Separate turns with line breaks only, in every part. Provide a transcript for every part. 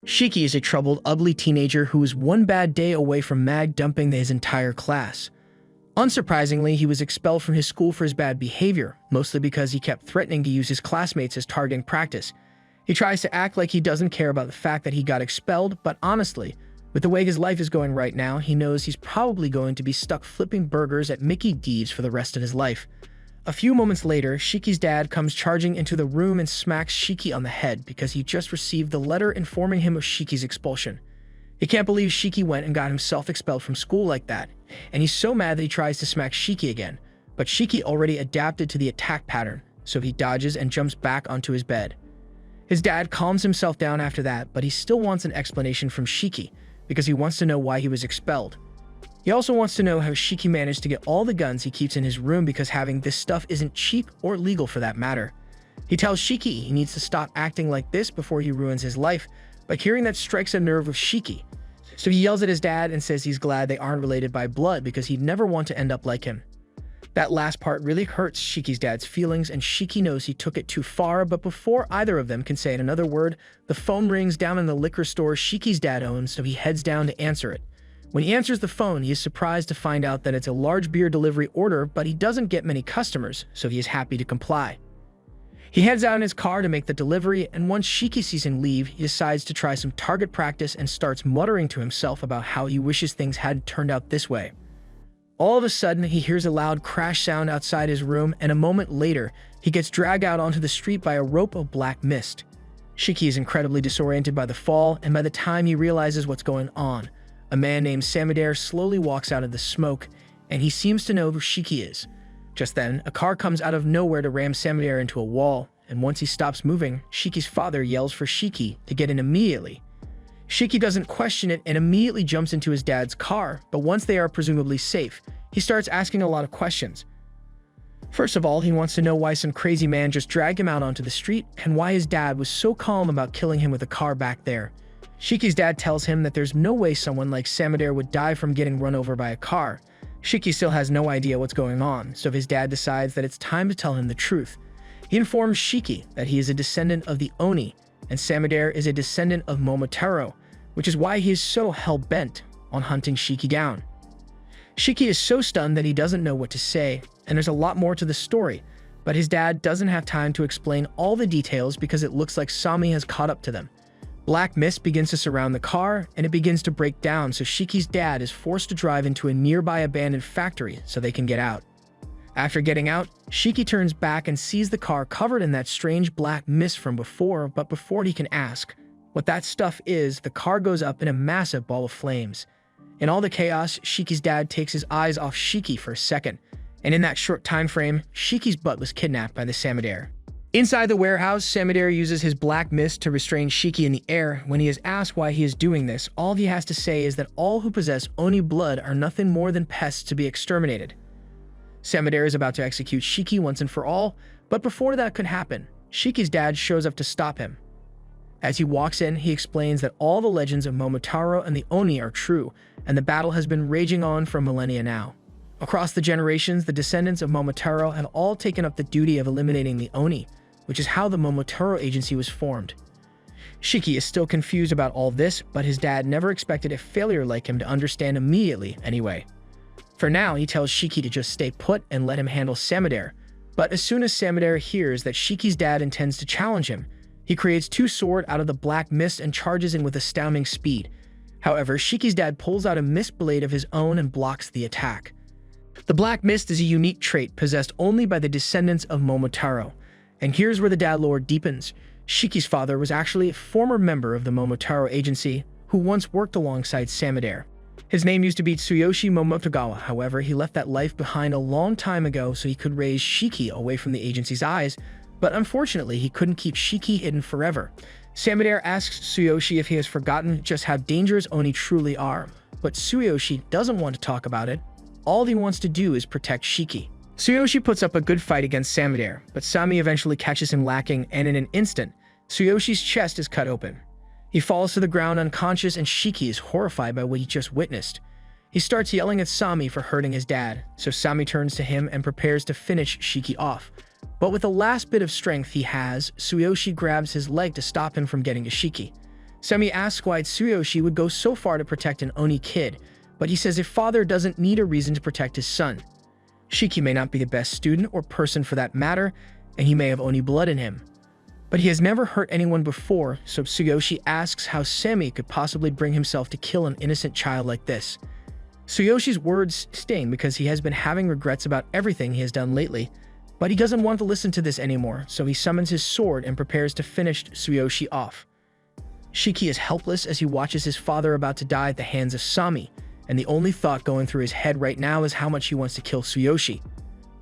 Shiki is a troubled, ugly teenager who is one bad day away from mag dumping his entire class. Unsurprisingly, he was expelled from his school for his bad behavior, mostly because he kept threatening to use his classmates as targeting practice. He tries to act like he doesn't care about the fact that he got expelled, but honestly, with the way his life is going right now, he knows he's probably going to be stuck flipping burgers at Mickey D's for the rest of his life. A few moments later, Shiki's dad comes charging into the room and smacks Shiki on the head because he just received the letter informing him of Shiki's expulsion. He can't believe Shiki went and got himself expelled from school like that, and he's so mad that he tries to smack Shiki again, but Shiki already adapted to the attack pattern, so he dodges and jumps back onto his bed. His dad calms himself down after that, but he still wants an explanation from Shiki because he wants to know why he was expelled. He also wants to know how Shiki managed to get all the guns he keeps in his room because having this stuff isn't cheap or legal for that matter. He tells Shiki he needs to stop acting like this before he ruins his life, but hearing that strikes a nerve with Shiki. So he yells at his dad and says he's glad they aren't related by blood because he'd never want to end up like him. That last part really hurts Shiki's dad's feelings, and Shiki knows he took it too far, but before either of them can say another word, the phone rings down in the liquor store Shiki's dad owns, so he heads down to answer it. When he answers the phone, he is surprised to find out that it's a large beer delivery order, but he doesn't get many customers, so he is happy to comply. He heads out in his car to make the delivery, and once Shiki sees him leave, he decides to try some target practice and starts muttering to himself about how he wishes things hadn't turned out this way. All of a sudden, he hears a loud crash sound outside his room, and a moment later, he gets dragged out onto the street by a rope of black mist. Shiki is incredibly disoriented by the fall, and by the time he realizes what's going on, a man named Samadair slowly walks out of the smoke, and he seems to know who Shiki is. Just then, a car comes out of nowhere to ram Samadair into a wall, and once he stops moving, Shiki's father yells for Shiki to get in immediately. Shiki doesn't question it and immediately jumps into his dad's car, but once they are presumably safe, he starts asking a lot of questions. First of all, he wants to know why some crazy man just dragged him out onto the street and why his dad was so calm about killing him with a car back there. Shiki's dad tells him that there's no way someone like Samadair would die from getting run over by a car. Shiki still has no idea what's going on, so his dad decides that it's time to tell him the truth. He informs Shiki that he is a descendant of the Oni, and Samadair is a descendant of Momotaro, which is why he is so hell-bent on hunting Shiki down. Shiki is so stunned that he doesn't know what to say, and there's a lot more to the story, but his dad doesn't have time to explain all the details because it looks like Sami has caught up to them. Black mist begins to surround the car, and it begins to break down, so Shiki's dad is forced to drive into a nearby abandoned factory so they can get out. After getting out, Shiki turns back and sees the car covered in that strange black mist from before, but before he can ask what that stuff is, the car goes up in a massive ball of flames. In all the chaos, Shiki's dad takes his eyes off Shiki for a second, and in that short time frame, Shiki's butt was kidnapped by the Samadair. Inside the warehouse, Samadair uses his black mist to restrain Shiki in the air. When he is asked why he is doing this, all he has to say is that all who possess Oni blood are nothing more than pests to be exterminated. Samadair is about to execute Shiki once and for all, but before that could happen, Shiki's dad shows up to stop him. As he walks in, he explains that all the legends of Momotaro and the Oni are true, and the battle has been raging on for millennia now. Across the generations, the descendants of Momotaro had all taken up the duty of eliminating the Oni, which is how the Momotaro Agency was formed. Shiki is still confused about all this, but his dad never expected a failure like him to understand immediately anyway. For now, he tells Shiki to just stay put and let him handle Samadair, but as soon as Samadair hears that Shiki's dad intends to challenge him, he creates two swords out of the black mist and charges in with astounding speed. However, Shiki's dad pulls out a mist blade of his own and blocks the attack. The black mist is a unique trait possessed only by the descendants of Momotaro. And here's where the dad lore deepens. Shiki's father was actually a former member of the Momotaro Agency who once worked alongside Samadair. His name used to be Tsuyoshi Momotogawa, however, he left that life behind a long time ago so he could raise Shiki away from the agency's eyes, but unfortunately he couldn't keep Shiki hidden forever. Samadair asks Tsuyoshi if he has forgotten just how dangerous Oni truly are, but Tsuyoshi doesn't want to talk about it. All he wants to do is protect Shiki. Tsuyoshi puts up a good fight against Samadair, but Sami eventually catches him lacking, and in an instant, Tsuyoshi's chest is cut open. He falls to the ground unconscious, and Shiki is horrified by what he just witnessed. He starts yelling at Sami for hurting his dad, so Sami turns to him and prepares to finish Shiki off. But with the last bit of strength he has, Tsuyoshi grabs his leg to stop him from getting to Shiki. Semi asks why Tsuyoshi would go so far to protect an Oni kid, but he says a father doesn't need a reason to protect his son. Shiki may not be the best student or person for that matter, and he may have Oni blood in him. But he has never hurt anyone before, so Tsuyoshi asks how Semi could possibly bring himself to kill an innocent child like this. Tsuyoshi's words sting because he has been having regrets about everything he has done lately, but he doesn't want to listen to this anymore, so he summons his sword and prepares to finish Tsuyoshi off. Shiki is helpless as he watches his father about to die at the hands of Sami, and the only thought going through his head right now is how much he wants to kill Tsuyoshi.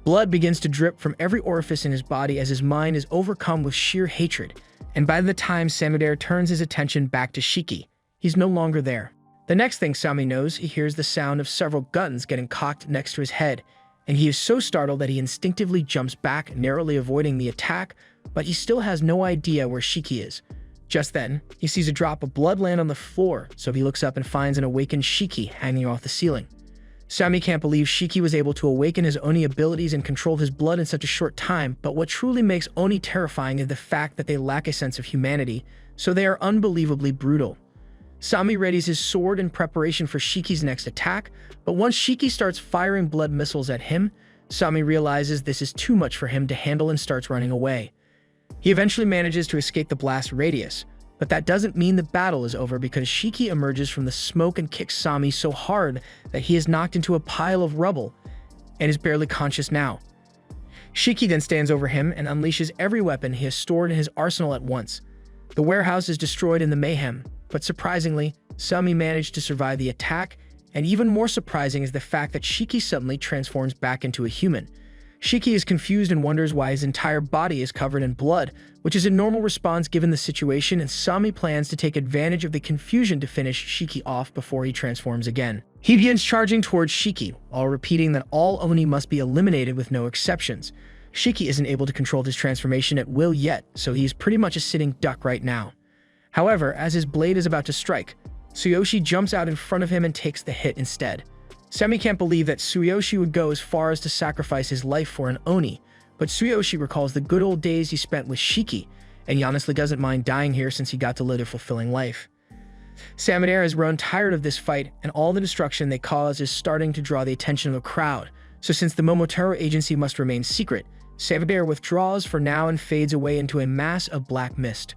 Blood begins to drip from every orifice in his body as his mind is overcome with sheer hatred, and by the time Samudera turns his attention back to Shiki, he's no longer there. The next thing Sami knows, he hears the sound of several guns getting cocked next to his head, and he is so startled that he instinctively jumps back, narrowly avoiding the attack, but he still has no idea where Shiki is. Just then, he sees a drop of blood land on the floor, so he looks up and finds an awakened Shiki hanging off the ceiling. Sami can't believe Shiki was able to awaken his Oni abilities and control his blood in such a short time, but what truly makes Oni terrifying is the fact that they lack a sense of humanity, so they are unbelievably brutal. Sami readies his sword in preparation for Shiki's next attack, but once Shiki starts firing blood missiles at him, Sami realizes this is too much for him to handle and starts running away. He eventually manages to escape the blast radius, but that doesn't mean the battle is over because Shiki emerges from the smoke and kicks Sami so hard that he is knocked into a pile of rubble and is barely conscious now. Shiki then stands over him and unleashes every weapon he has stored in his arsenal at once. The warehouse is destroyed in the mayhem, but surprisingly, Sami managed to survive the attack, and even more surprising is the fact that Shiki suddenly transforms back into a human. Shiki is confused and wonders why his entire body is covered in blood, which is a normal response given the situation, and Sami plans to take advantage of the confusion to finish Shiki off before he transforms again. He begins charging towards Shiki, while repeating that all Oni must be eliminated with no exceptions. Shiki isn't able to control his transformation at will yet, so he is pretty much a sitting duck right now. However, as his blade is about to strike, Tsuyoshi jumps out in front of him and takes the hit instead. Semi can't believe that Tsuyoshi would go as far as to sacrifice his life for an Oni, but Tsuyoshi recalls the good old days he spent with Shiki, and he honestly doesn't mind dying here since he got to live a fulfilling life. Samudera has grown tired of this fight, and all the destruction they cause is starting to draw the attention of the crowd, so since the Momotaro agency must remain secret, Samudera withdraws for now and fades away into a mass of black mist.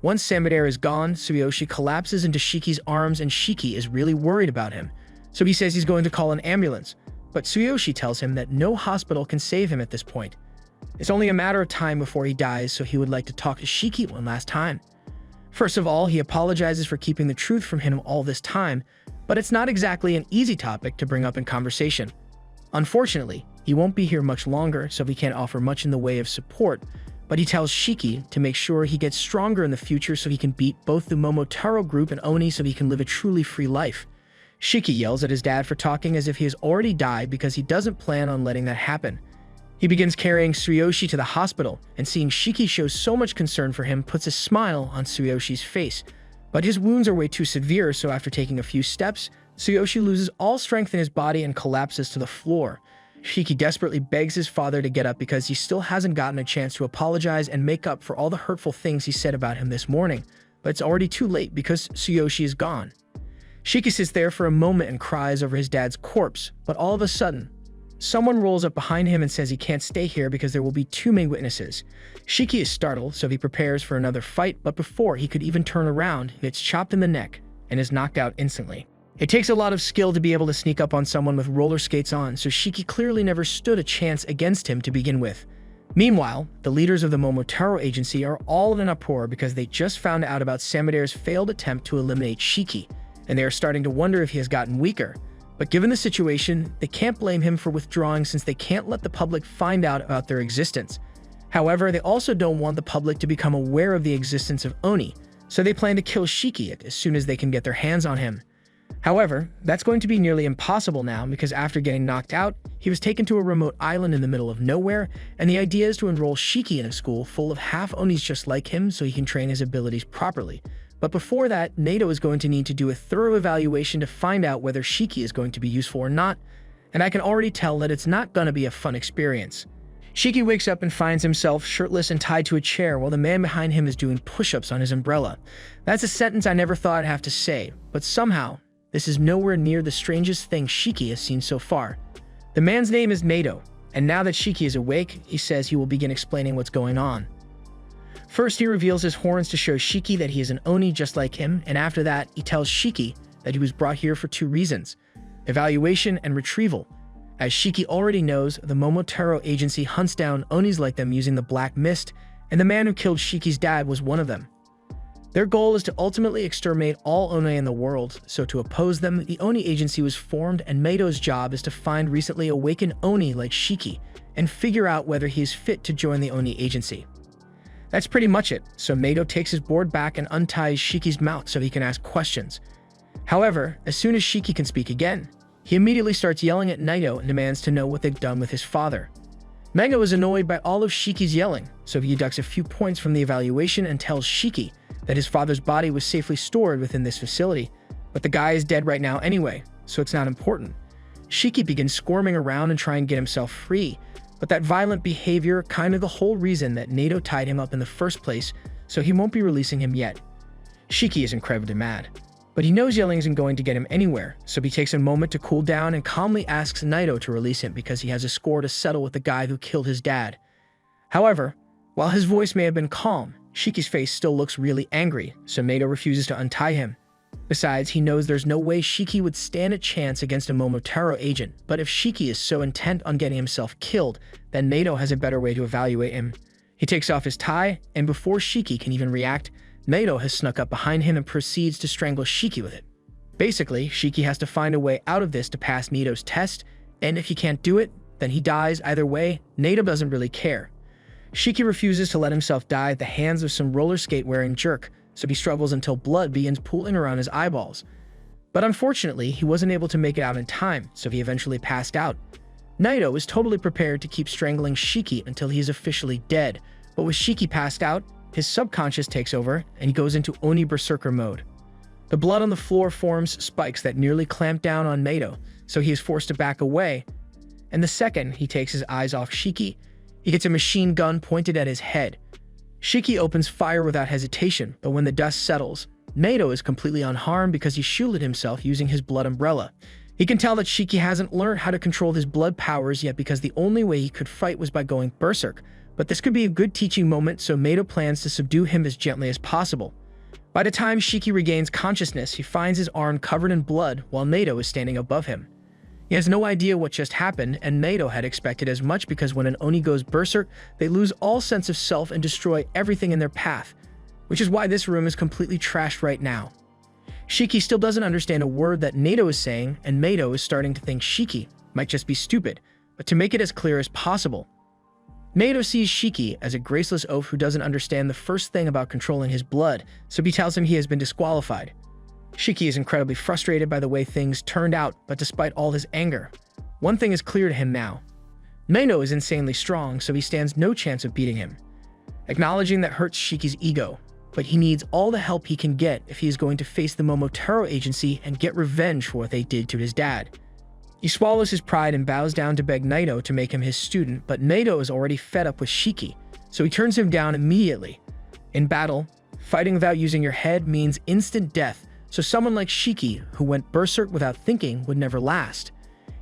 Once Samudera is gone, Tsuyoshi collapses into Shiki's arms and Shiki is really worried about him, so he says he's going to call an ambulance, but Tsuyoshi tells him that no hospital can save him at this point. It's only a matter of time before he dies, so he would like to talk to Shiki one last time. First of all, he apologizes for keeping the truth from him all this time, but it's not exactly an easy topic to bring up in conversation. Unfortunately, he won't be here much longer, so he can't offer much in the way of support, but he tells Shiki to make sure he gets stronger in the future so he can beat both the Momotaro group and Oni so he can live a truly free life. Shiki yells at his dad for talking as if he has already died because he doesn't plan on letting that happen. He begins carrying Tsuyoshi to the hospital, and seeing Shiki show so much concern for him puts a smile on Tsuyoshi's face. But his wounds are way too severe, so after taking a few steps, Tsuyoshi loses all strength in his body and collapses to the floor. Shiki desperately begs his father to get up because he still hasn't gotten a chance to apologize and make up for all the hurtful things he said about him this morning, but it's already too late because Tsuyoshi is gone. Shiki sits there for a moment and cries over his dad's corpse, but all of a sudden, someone rolls up behind him and says he can't stay here because there will be too many witnesses. Shiki is startled, so he prepares for another fight, but before he could even turn around, he gets chopped in the neck and is knocked out instantly. It takes a lot of skill to be able to sneak up on someone with roller skates on, so Shiki clearly never stood a chance against him to begin with. Meanwhile, the leaders of the Momotaro agency are all in an uproar because they just found out about Samudera's failed attempt to eliminate Shiki, and they are starting to wonder if he has gotten weaker. But given the situation, they can't blame him for withdrawing since they can't let the public find out about their existence. However, they also don't want the public to become aware of the existence of Oni, so they plan to kill Shiki as soon as they can get their hands on him. However, that's going to be nearly impossible now because after getting knocked out, he was taken to a remote island in the middle of nowhere, and the idea is to enroll Shiki in a school full of half-Onis just like him so he can train his abilities properly. But before that, NATO is going to need to do a thorough evaluation to find out whether Shiki is going to be useful or not, and I can already tell that it's not going to be a fun experience. Shiki wakes up and finds himself shirtless and tied to a chair while the man behind him is doing push-ups on his umbrella. That's a sentence I never thought I'd have to say, but somehow, this is nowhere near the strangest thing Shiki has seen so far. The man's name is Nato, and now that Shiki is awake, he says he will begin explaining what's going on. First, he reveals his horns to show Shiki that he is an Oni just like him, and after that, he tells Shiki that he was brought here for two reasons: evaluation and retrieval. As Shiki already knows, the Momotaro agency hunts down Onis like them using the Black Mist, and the man who killed Shiki's dad was one of them. Their goal is to ultimately exterminate all Oni in the world, so to oppose them, the Oni agency was formed, and Mato's job is to find recently awakened Oni like Shiki and figure out whether he is fit to join the Oni agency. That's pretty much it, so Mato takes his board back and unties Shiki's mouth so he can ask questions. However, as soon as Shiki can speak again, he immediately starts yelling at Naito and demands to know what they've done with his father. Mato is annoyed by all of Shiki's yelling, so he deducts a few points from the evaluation and tells Shiki that his father's body was safely stored within this facility, but the guy is dead right now anyway, so it's not important. Shiki begins squirming around and trying to get himself free, but that violent behavior kind of the whole reason that Nato tied him up in the first place, so he won't be releasing him yet. Shiki is incredibly mad, but he knows yelling isn't going to get him anywhere, so he takes a moment to cool down and calmly asks Naito to release him because he has a score to settle with the guy who killed his dad. However, while his voice may have been calm, Shiki's face still looks really angry, so Naito refuses to untie him. Besides, he knows there's no way Shiki would stand a chance against a Momotaro agent, but if Shiki is so intent on getting himself killed, then Naito has a better way to evaluate him. He takes off his tie, and before Shiki can even react, Naito has snuck up behind him and proceeds to strangle Shiki with it. Basically, Shiki has to find a way out of this to pass Naito's test, and if he can't do it, then he dies. Either way, Naito doesn't really care. Shiki refuses to let himself die at the hands of some roller skate-wearing jerk, so he struggles until blood begins pooling around his eyeballs. But unfortunately, he wasn't able to make it out in time, so he eventually passed out. Naito is totally prepared to keep strangling Shiki until he is officially dead, but with Shiki passed out, his subconscious takes over, and he goes into Oni Berserker mode. The blood on the floor forms spikes that nearly clamp down on Naito, so he is forced to back away, and the second he takes his eyes off Shiki, he gets a machine gun pointed at his head. Shiki opens fire without hesitation, but when the dust settles, Naito is completely unharmed because he shielded himself using his blood umbrella. He can tell that Shiki hasn't learned how to control his blood powers yet because the only way he could fight was by going berserk, but this could be a good teaching moment, so Naito plans to subdue him as gently as possible. By the time Shiki regains consciousness, he finds his arm covered in blood while Naito is standing above him. He has no idea what just happened, and Naito had expected as much because when an Oni goes berserk, they lose all sense of self and destroy everything in their path, which is why this room is completely trashed right now. Shiki still doesn't understand a word that Naito is saying, and Naito is starting to think Shiki might just be stupid, but to make it as clear as possible, Naito sees Shiki as a graceless oaf who doesn't understand the first thing about controlling his blood, so he tells him he has been disqualified. Shiki is incredibly frustrated by the way things turned out, but despite all his anger, one thing is clear to him now. Naito is insanely strong, so he stands no chance of beating him. Acknowledging that hurts Shiki's ego, but he needs all the help he can get if he is going to face the Momotaro agency and get revenge for what they did to his dad. He swallows his pride and bows down to beg Naito to make him his student, but Naito is already fed up with Shiki, so he turns him down immediately. In battle, fighting without using your head means instant death, so someone like Shiki, who went berserk without thinking, would never last.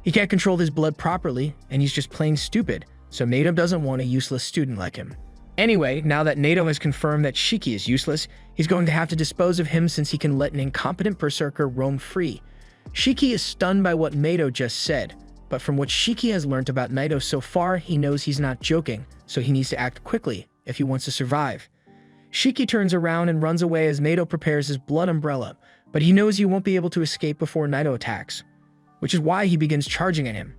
He can't control his blood properly, and he's just plain stupid, so Naito doesn't want a useless student like him. Anyway, now that Naito has confirmed that Shiki is useless, he's going to have to dispose of him since he can let an incompetent berserker roam free. Shiki is stunned by what Naito just said, but from what Shiki has learned about Naito so far, he knows he's not joking, so he needs to act quickly if he wants to survive. Shiki turns around and runs away as Naito prepares his blood umbrella, but he knows he won't be able to escape before Naito attacks, which is why he begins charging at him.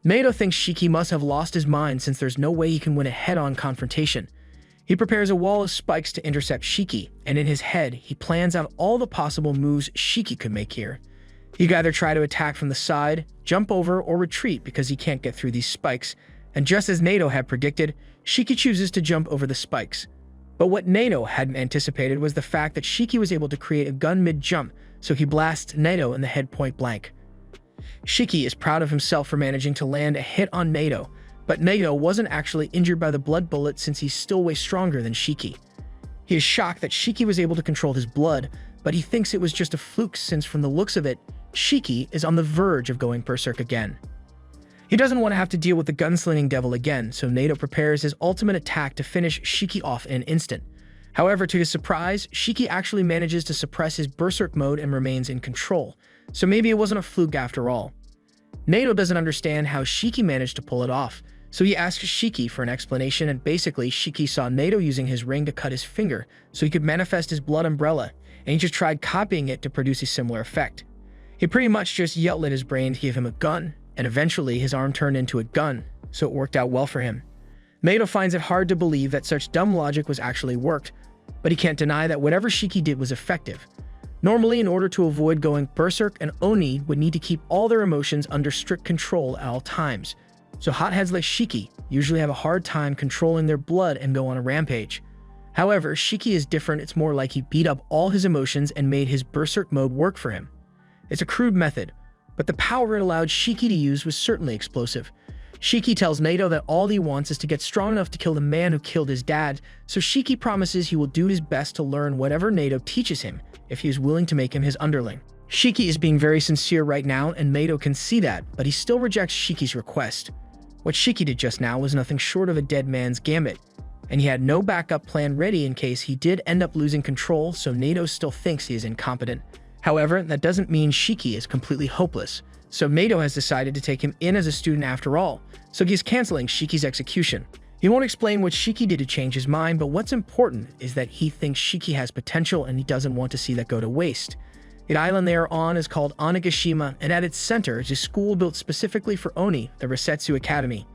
Naito thinks Shiki must have lost his mind since there's no way he can win a head-on confrontation. He prepares a wall of spikes to intercept Shiki, and in his head, he plans out all the possible moves Shiki could make here. He could either try to attack from the side, jump over, or retreat because he can't get through these spikes, and just as Naito had predicted, Shiki chooses to jump over the spikes. But what Naito hadn't anticipated was the fact that Shiki was able to create a gun mid-jump, so he blasts Naito in the head point blank. Shiki is proud of himself for managing to land a hit on Naito, But Nato wasn't actually injured by the blood bullet since he's still way stronger than Shiki. He is shocked that Shiki was able to control his blood, but he thinks it was just a fluke since from the looks of it, Shiki is on the verge of going berserk again. He doesn't want to have to deal with the gunslinging devil again, so Nato prepares his ultimate attack to finish Shiki off in an instant. However, to his surprise, Shiki actually manages to suppress his berserk mode and remains in control, so maybe it wasn't a fluke after all. Nato doesn't understand how Shiki managed to pull it off, so he asks Shiki for an explanation, and basically Shiki saw Nato using his ring to cut his finger so he could manifest his blood umbrella, and he just tried copying it to produce a similar effect. He pretty much just yelled at his brain to give him a gun, and eventually his arm turned into a gun, so it worked out well for him. Nato finds it hard to believe that such dumb logic was actually worked, but he can't deny that whatever Shiki did was effective. Normally, in order to avoid going berserk, an Oni would need to keep all their emotions under strict control at all times, so hotheads like Shiki usually have a hard time controlling their blood and go on a rampage. However, Shiki is different. It's more like he beat up all his emotions and made his berserk mode work for him. It's a crude method, but the power it allowed Shiki to use was certainly explosive. Shiki tells Nato that all he wants is to get strong enough to kill the man who killed his dad, so Shiki promises he will do his best to learn whatever Nato teaches him if he is willing to make him his underling. Shiki is being very sincere right now, and Nato can see that, but he still rejects Shiki's request. What Shiki did just now was nothing short of a dead man's gambit, and he had no backup plan ready in case he did end up losing control, so Nato still thinks he is incompetent. However, that doesn't mean Shiki is completely hopeless, so Nato has decided to take him in as a student after all, so he's canceling Shiki's execution. He won't explain what Shiki did to change his mind, but what's important is that he thinks Shiki has potential and he doesn't want to see that go to waste. The island they are on is called Onigashima, and at its center is a school built specifically for Oni, the Resetsu Academy.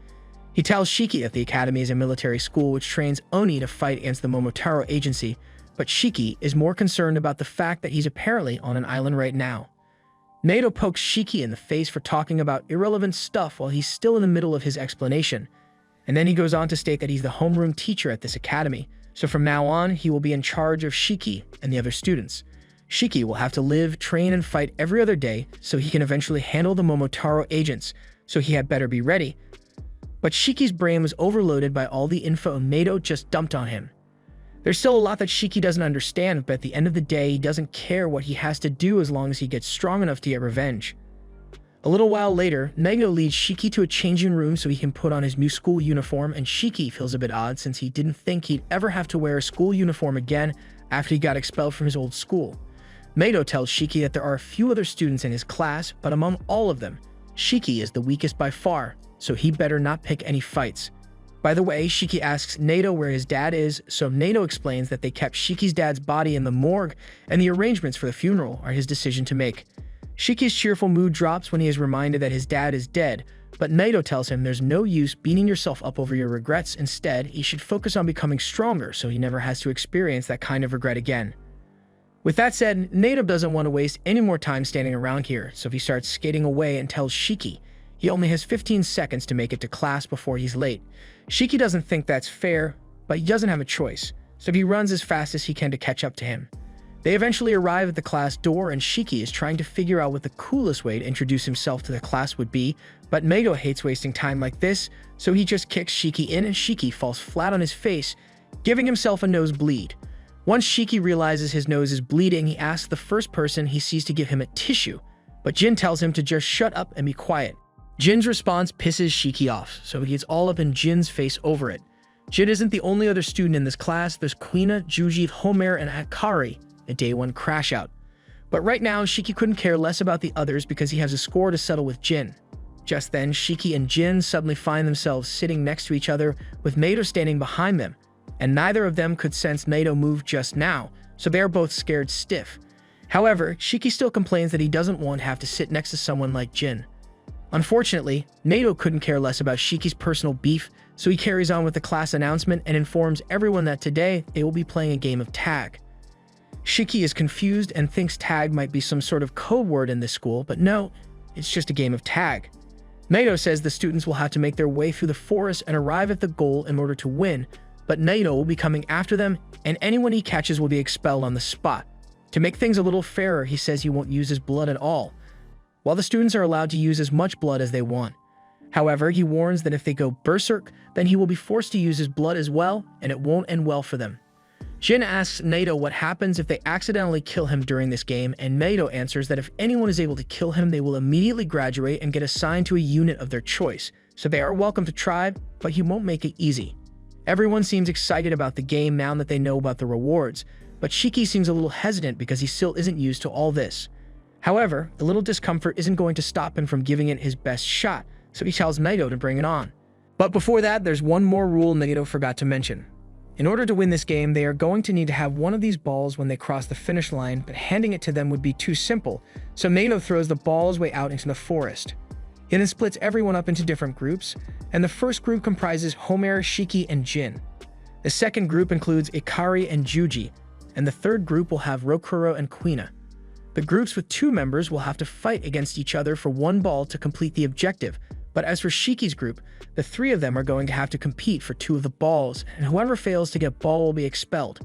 He tells Shiki that the academy is a military school which trains Oni to fight against the Momotaro Agency, but Shiki is more concerned about the fact that he's apparently on an island right now. Nato pokes Shiki in the face for talking about irrelevant stuff while he's still in the middle of his explanation, and then he goes on to state that he's the homeroom teacher at this academy, so from now on he will be in charge of Shiki and the other students. Shiki will have to live, train, and fight every other day so he can eventually handle the Momotaro agents, so he had better be ready. But Shiki's brain was overloaded by all the info Nato just dumped on him. There's still a lot that Shiki doesn't understand, but at the end of the day, he doesn't care what he has to do as long as he gets strong enough to get revenge. A little while later, Nato leads Shiki to a changing room so he can put on his new school uniform, and Shiki feels a bit odd since he didn't think he'd ever have to wear a school uniform again after he got expelled from his old school. Nato tells Shiki that there are a few other students in his class, but among all of them, Shiki is the weakest by far, so he better not pick any fights. By the way, Shiki asks Nato where his dad is, so Nato explains that they kept Shiki's dad's body in the morgue, and the arrangements for the funeral are his decision to make. Shiki's cheerful mood drops when he is reminded that his dad is dead, but Nato tells him there's no use beating yourself up over your regrets. Instead, he should focus on becoming stronger so he never has to experience that kind of regret again. With that said, Nato doesn't want to waste any more time standing around here, so he starts skating away and tells Shiki he only has 15 seconds to make it to class before he's late. Shiki doesn't think that's fair, but he doesn't have a choice, so he runs as fast as he can to catch up to him. They eventually arrive at the class door, and Shiki is trying to figure out what the coolest way to introduce himself to the class would be, but Nato hates wasting time like this, so he just kicks Shiki in and Shiki falls flat on his face, giving himself a nosebleed. Once Shiki realizes his nose is bleeding, he asks the first person he sees to give him a tissue, but Jin tells him to just shut up and be quiet. Jin's response pisses Shiki off, so he gets all up in Jin's face over it. Jin isn't the only other student in this class. There's Kuina, Juji, Homer, and Akari, a day one crash out. But right now, Shiki couldn't care less about the others because he has a score to settle with Jin. Just then, Shiki and Jin suddenly find themselves sitting next to each other with Nato standing behind them, and neither of them could sense Nato move just now, so they are both scared stiff. However, Shiki still complains that he doesn't want to have to sit next to someone like Jin. Unfortunately, Nato couldn't care less about Shiki's personal beef, so he carries on with the class announcement and informs everyone that today they will be playing a game of tag. Shiki is confused and thinks tag might be some sort of code word in this school, but no, it's just a game of tag. Nato says the students will have to make their way through the forest and arrive at the goal in order to win, but Nato will be coming after them, and anyone he catches will be expelled on the spot. To make things a little fairer, he says he won't use his blood at all, while the students are allowed to use as much blood as they want. However, he warns that if they go berserk, then he will be forced to use his blood as well, and it won't end well for them. Jin asks Naito what happens if they accidentally kill him during this game, and Naito answers that if anyone is able to kill him, they will immediately graduate and get assigned to a unit of their choice, so they are welcome to try, but he won't make it easy. Everyone seems excited about the game now that they know about the rewards, but Shiki seems a little hesitant because he still isn't used to all this. However, the little discomfort isn't going to stop him from giving it his best shot, so he tells Naito to bring it on. But before that, there's one more rule Naito forgot to mention. In order to win this game, they are going to need to have one of these balls when they cross the finish line, but handing it to them would be too simple, so Naito throws the ball's way out into the forest. He then splits everyone up into different groups, and the first group comprises Homer, Shiki, and Jin. The second group includes Ikari and Juji, and the third group will have Rokuro and Kuina. The groups with 2 members will have to fight against each other for one ball to complete the objective, but as for Shiki's group, the 3 of them are going to have to compete for 2 of the balls, and whoever fails to get ball will be expelled.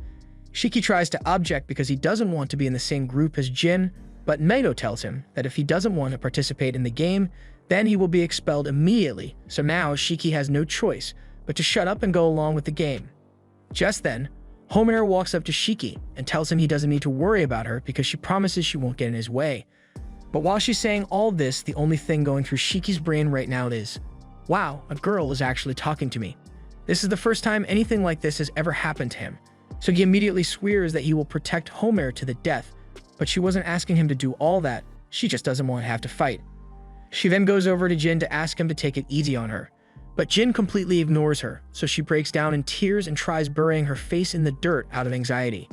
Shiki tries to object because he doesn't want to be in the same group as Jin, but Naito tells him that if he doesn't want to participate in the game, then he will be expelled immediately, so now Shiki has no choice but to shut up and go along with the game. Just then, Homer walks up to Shiki and tells him he doesn't need to worry about her because she promises she won't get in his way. But while she's saying all this, the only thing going through Shiki's brain right now is, wow, a girl is actually talking to me. This is the first time anything like this has ever happened to him, so he immediately swears that he will protect Homer to the death, but she wasn't asking him to do all that, she just doesn't want to have to fight. She then goes over to Jin to ask him to take it easy on her, but Jin completely ignores her, so she breaks down in tears and tries burying her face in the dirt out of anxiety.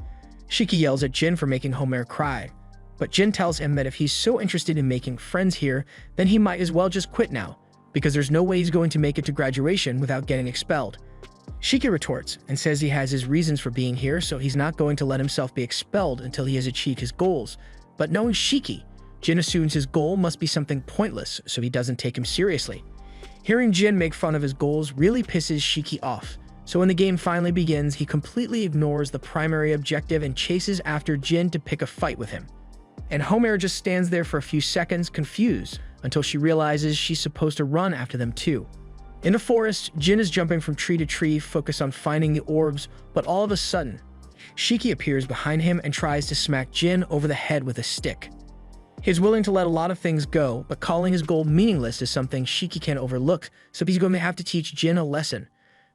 Shiki yells at Jin for making Homer cry, but Jin tells him that if he's so interested in making friends here, then he might as well just quit now, because there's no way he's going to make it to graduation without getting expelled. Shiki retorts and says he has his reasons for being here, so he's not going to let himself be expelled until he has achieved his goals. But knowing Shiki, Jin assumes his goal must be something pointless, so he doesn't take him seriously. Hearing Jin make fun of his goals really pisses Shiki off, so when the game finally begins, he completely ignores the primary objective and chases after Jin to pick a fight with him. And Homer just stands there for a few seconds, confused, until she realizes she's supposed to run after them too. In the forest, Jin is jumping from tree to tree, focused on finding the orbs, but all of a sudden, Shiki appears behind him and tries to smack Jin over the head with a stick. He's willing to let a lot of things go, but calling his goal meaningless is something Shiki can't overlook, so he's going to have to teach Jin a lesson.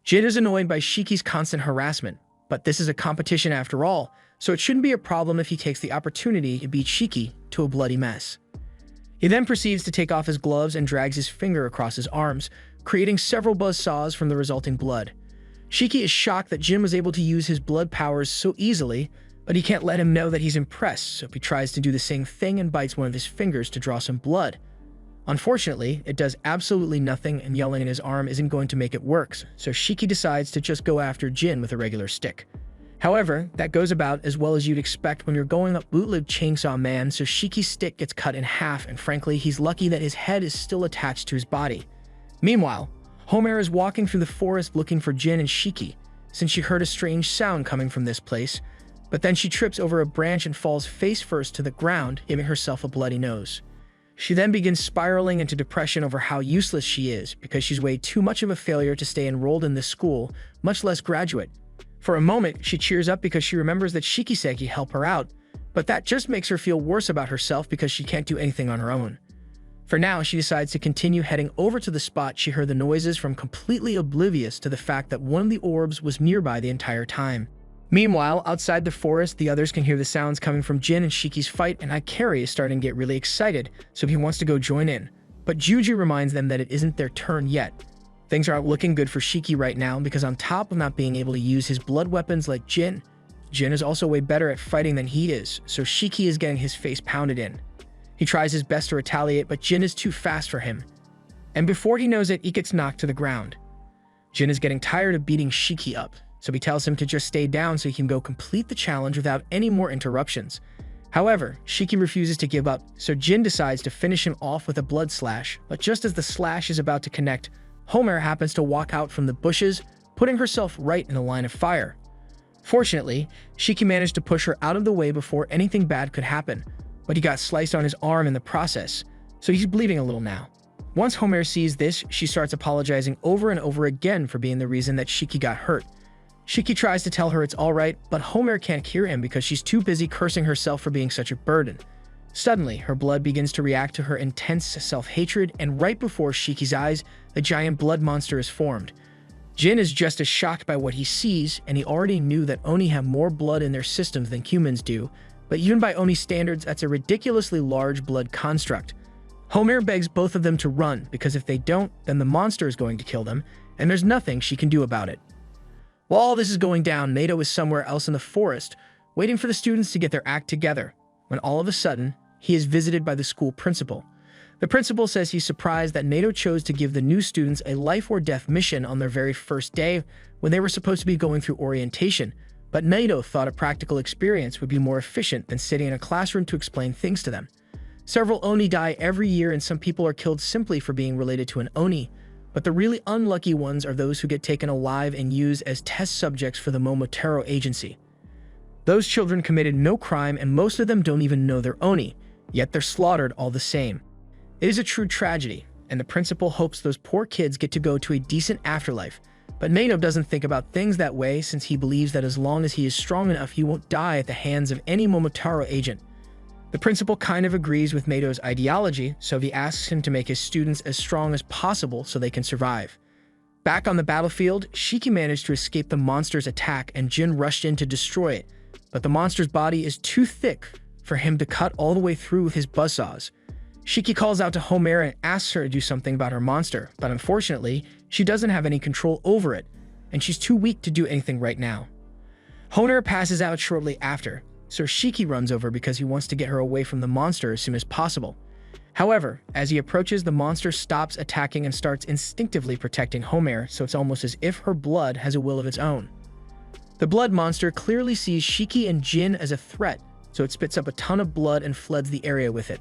Jin is annoyed by Shiki's constant harassment, but this is a competition after all, so it shouldn't be a problem if he takes the opportunity to beat Shiki to a bloody mess. He then proceeds to take off his gloves and drags his finger across his arms, creating several buzzsaws from the resulting blood. Shiki is shocked that Jin was able to use his blood powers so easily, but he can't let him know that he's impressed, so he tries to do the same thing and bites one of his fingers to draw some blood. Unfortunately, it does absolutely nothing, and yelling in his arm isn't going to make it work, so Shiki decides to just go after Jin with a regular stick. However, that goes about as well as you'd expect when you're going up bootleg Chainsaw Man, so Shiki's stick gets cut in half, and frankly, he's lucky that his head is still attached to his body. Meanwhile, Homer is walking through the forest looking for Jin and Shiki, since she heard a strange sound coming from this place, but then she trips over a branch and falls face first to the ground, giving herself a bloody nose. She then begins spiraling into depression over how useless she is, because she's way too much of a failure to stay enrolled in this school, much less graduate. For a moment, she cheers up because she remembers that Shikiseki helped her out, but that just makes her feel worse about herself because she can't do anything on her own. For now, she decides to continue heading over to the spot she heard the noises from, completely oblivious to the fact that one of the orbs was nearby the entire time. Meanwhile, outside the forest, the others can hear the sounds coming from Jin and Shiki's fight, and Ikari is starting to get really excited, so he wants to go join in. But Juji reminds them that it isn't their turn yet. Things aren't looking good for Shiki right now because on top of not being able to use his blood weapons like Jin is also way better at fighting than he is, so Shiki is getting his face pounded in. He tries his best to retaliate, but Jin is too fast for him. And before he knows it, he gets knocked to the ground. Jin is getting tired of beating Shiki up, so he tells him to just stay down so he can go complete the challenge without any more interruptions. However, Shiki refuses to give up, so Jin decides to finish him off with a blood slash, but just as the slash is about to connect, Homer happens to walk out from the bushes, putting herself right in the line of fire. Fortunately, Shiki managed to push her out of the way before anything bad could happen, but he got sliced on his arm in the process, so he's bleeding a little now. Once Homer sees this, she starts apologizing over and over again for being the reason that Shiki got hurt. Shiki tries to tell her it's alright, but Homer can't hear him because she's too busy cursing herself for being such a burden. Suddenly, her blood begins to react to her intense self-hatred, and right before Shiki's eyes, a giant blood monster is formed. Jin is just as shocked by what he sees, and he already knew that Oni have more blood in their systems than humans do, but even by Oni standards, that's a ridiculously large blood construct. Homer begs both of them to run, because if they don't, then the monster is going to kill them, and there's nothing she can do about it. While all this is going down, Nato is somewhere else in the forest, waiting for the students to get their act together, when all of a sudden, he is visited by the school principal. The principal says he's surprised that Nato chose to give the new students a life-or-death mission on their very first day when they were supposed to be going through orientation, but Nato thought a practical experience would be more efficient than sitting in a classroom to explain things to them. Several Oni die every year, and some people are killed simply for being related to an Oni, but the really unlucky ones are those who get taken alive and used as test subjects for the Momotaro Agency. Those children committed no crime, and most of them don't even know they're Oni, yet they're slaughtered all the same. It is a true tragedy, and the principal hopes those poor kids get to go to a decent afterlife, but Nato doesn't think about things that way since he believes that as long as he is strong enough, he won't die at the hands of any Momotaro agent. The principal kind of agrees with Nato's ideology, so he asks him to make his students as strong as possible so they can survive. Back on the battlefield, Shiki managed to escape the monster's attack and Jin rushed in to destroy it, but the monster's body is too thick for him to cut all the way through with his buzzsaws. Shiki calls out to Homer and asks her to do something about her monster, but unfortunately, she doesn't have any control over it, and she's too weak to do anything right now. Homer passes out shortly after, so Shiki runs over because he wants to get her away from the monster as soon as possible. However, as he approaches, the monster stops attacking and starts instinctively protecting Homer, so it's almost as if her blood has a will of its own. The blood monster clearly sees Shiki and Jin as a threat, so it spits up a ton of blood and floods the area with it.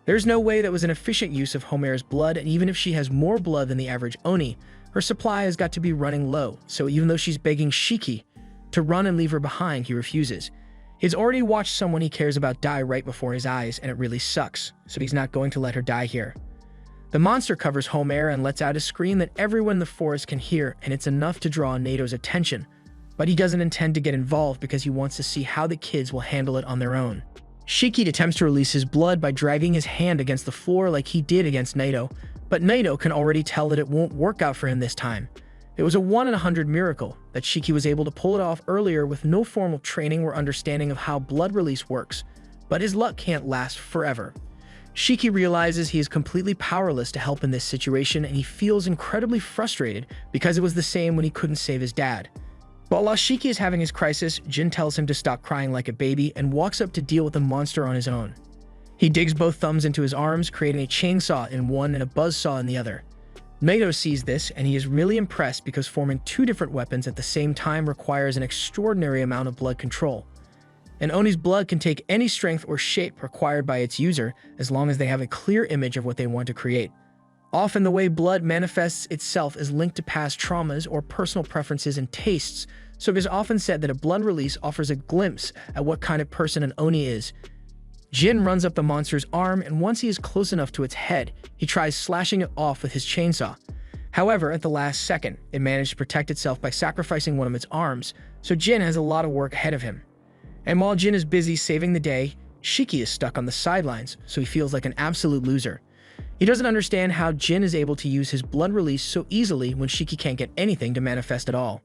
There's no way that was an efficient use of Homer's blood, and even if she has more blood than the average Oni, her supply has got to be running low, so even though she's begging Shiki to run and leave her behind, he refuses. He's already watched someone he cares about die right before his eyes, and it really sucks, so he's not going to let her die here. The monster covers Homer and lets out a scream that everyone in the forest can hear, and it's enough to draw Nato's attention. But he doesn't intend to get involved because he wants to see how the kids will handle it on their own. Shiki attempts to release his blood by dragging his hand against the floor like he did against Nato, but Nato can already tell that it won't work out for him this time. It was a 1 in 100 miracle that Shiki was able to pull it off earlier with no formal training or understanding of how blood release works, but his luck can't last forever. Shiki realizes he is completely powerless to help in this situation, and he feels incredibly frustrated because it was the same when he couldn't save his dad. But while Shiki is having his crisis, Jin tells him to stop crying like a baby and walks up to deal with the monster on his own. He digs both thumbs into his arms, creating a chainsaw in one and a buzzsaw in the other. Nato sees this, and he is really impressed because forming two different weapons at the same time requires an extraordinary amount of blood control. And Oni's blood can take any strength or shape required by its user as long as they have a clear image of what they want to create. Often the way blood manifests itself is linked to past traumas or personal preferences and tastes, so it is often said that a blood release offers a glimpse at what kind of person an Oni is. Jin runs up the monster's arm, and once he is close enough to its head, he tries slashing it off with his chainsaw. However, at the last second, it managed to protect itself by sacrificing one of its arms, so Jin has a lot of work ahead of him. And while Jin is busy saving the day, Shiki is stuck on the sidelines, so he feels like an absolute loser. He doesn't understand how Jin is able to use his blood release so easily when Shiki can't get anything to manifest at all.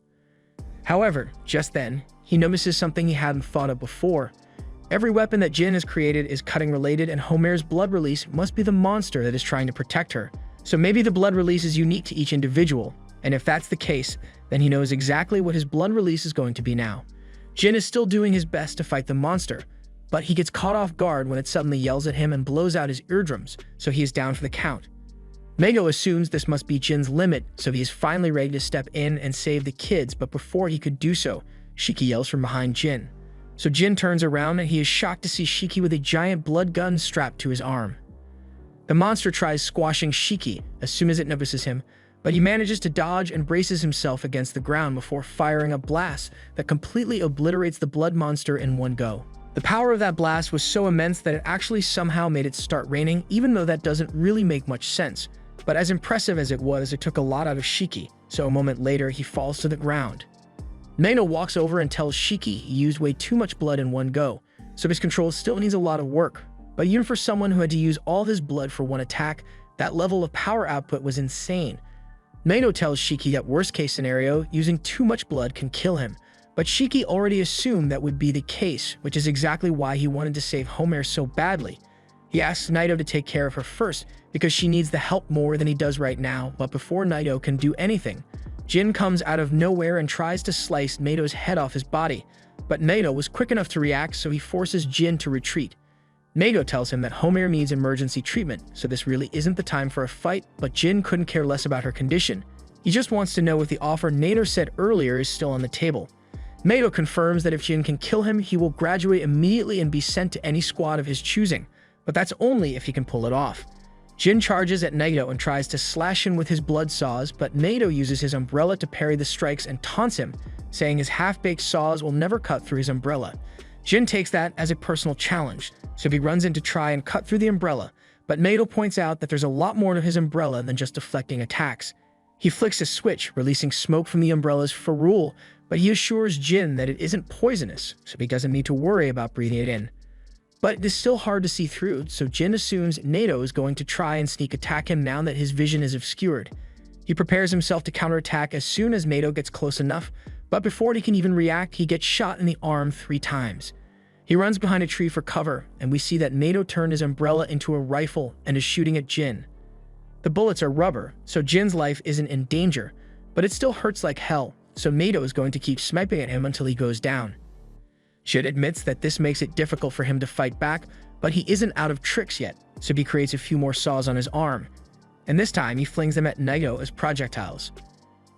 However, just then, he notices something he hadn't thought of before. Every weapon that Jin has created is cutting related, and Homer's blood release must be the monster that is trying to protect her. So maybe the blood release is unique to each individual, and if that's the case, then he knows exactly what his blood release is going to be now. Jin is still doing his best to fight the monster, but he gets caught off guard when it suddenly yells at him and blows out his eardrums, so he is down for the count. Mego assumes this must be Jin's limit, so he is finally ready to step in and save the kids, but before he could do so, Shiki yells from behind Jin. So Jin turns around and he is shocked to see Shiki with a giant blood gun strapped to his arm. The monster tries squashing Shiki as soon as it notices him, but he manages to dodge and braces himself against the ground before firing a blast that completely obliterates the blood monster in one go. The power of that blast was so immense that it actually somehow made it start raining, even though that doesn't really make much sense. But as impressive as it took a lot out of Shiki, so a moment later he falls to the ground. Naito walks over and tells Shiki he used way too much blood in one go, so his control still needs a lot of work. But even for someone who had to use all his blood for one attack, that level of power output was insane. Naito tells Shiki that worst case scenario, using too much blood can kill him, but Shiki already assumed that would be the case, which is exactly why he wanted to save Homer so badly. He asks Naito to take care of her first, because she needs the help more than he does right now, but before Naito can do anything, Jin comes out of nowhere and tries to slice Naito's head off his body, but Naito was quick enough to react, so he forces Jin to retreat. Naito tells him that Homer needs emergency treatment, so this really isn't the time for a fight, but Jin couldn't care less about her condition. He just wants to know if the offer Naito said earlier is still on the table. Naito confirms that if Jin can kill him, he will graduate immediately and be sent to any squad of his choosing, but that's only if he can pull it off. Jin charges at Naito and tries to slash him with his blood saws, but Naito uses his umbrella to parry the strikes and taunts him, saying his half-baked saws will never cut through his umbrella. Jin takes that as a personal challenge, so he runs in to try and cut through the umbrella, but Naito points out that there's a lot more to his umbrella than just deflecting attacks. He flicks a switch, releasing smoke from the umbrella's ferrule, but he assures Jin that it isn't poisonous, so he doesn't need to worry about breathing it in. But it is still hard to see through, so Jin assumes Naito is going to try and sneak attack him now that his vision is obscured. He prepares himself to counterattack as soon as Naito gets close enough, but before he can even react, he gets shot in the arm 3 times. He runs behind a tree for cover, and we see that Naito turned his umbrella into a rifle and is shooting at Jin. The bullets are rubber, so Jin's life isn't in danger, but it still hurts like hell, so Naito is going to keep sniping at him until he goes down. Jin admits that this makes it difficult for him to fight back, but he isn't out of tricks yet, so he creates a few more saws on his arm. And this time, he flings them at Naito as projectiles.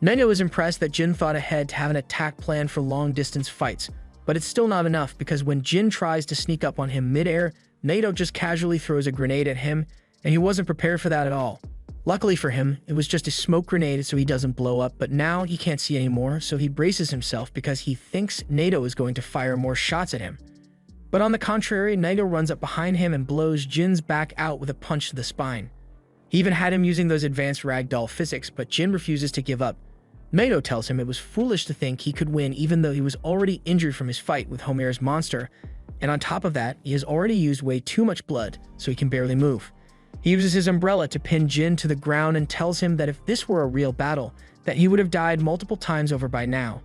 Naito is impressed that Jin thought ahead to have an attack plan for long-distance fights, but it's still not enough because when Jin tries to sneak up on him mid-air, Naito just casually throws a grenade at him, and he wasn't prepared for that at all. Luckily for him, it was just a smoke grenade so he doesn't blow up, but now he can't see anymore, so he braces himself because he thinks Naito is going to fire more shots at him. But on the contrary, Naito runs up behind him and blows Jin's back out with a punch to the spine. He even had him using those advanced ragdoll physics, but Jin refuses to give up. Naito tells him it was foolish to think he could win even though he was already injured from his fight with Homer's monster, and on top of that, he has already used way too much blood, so he can barely move. He uses his umbrella to pin Jin to the ground and tells him that if this were a real battle, that he would have died multiple times over by now.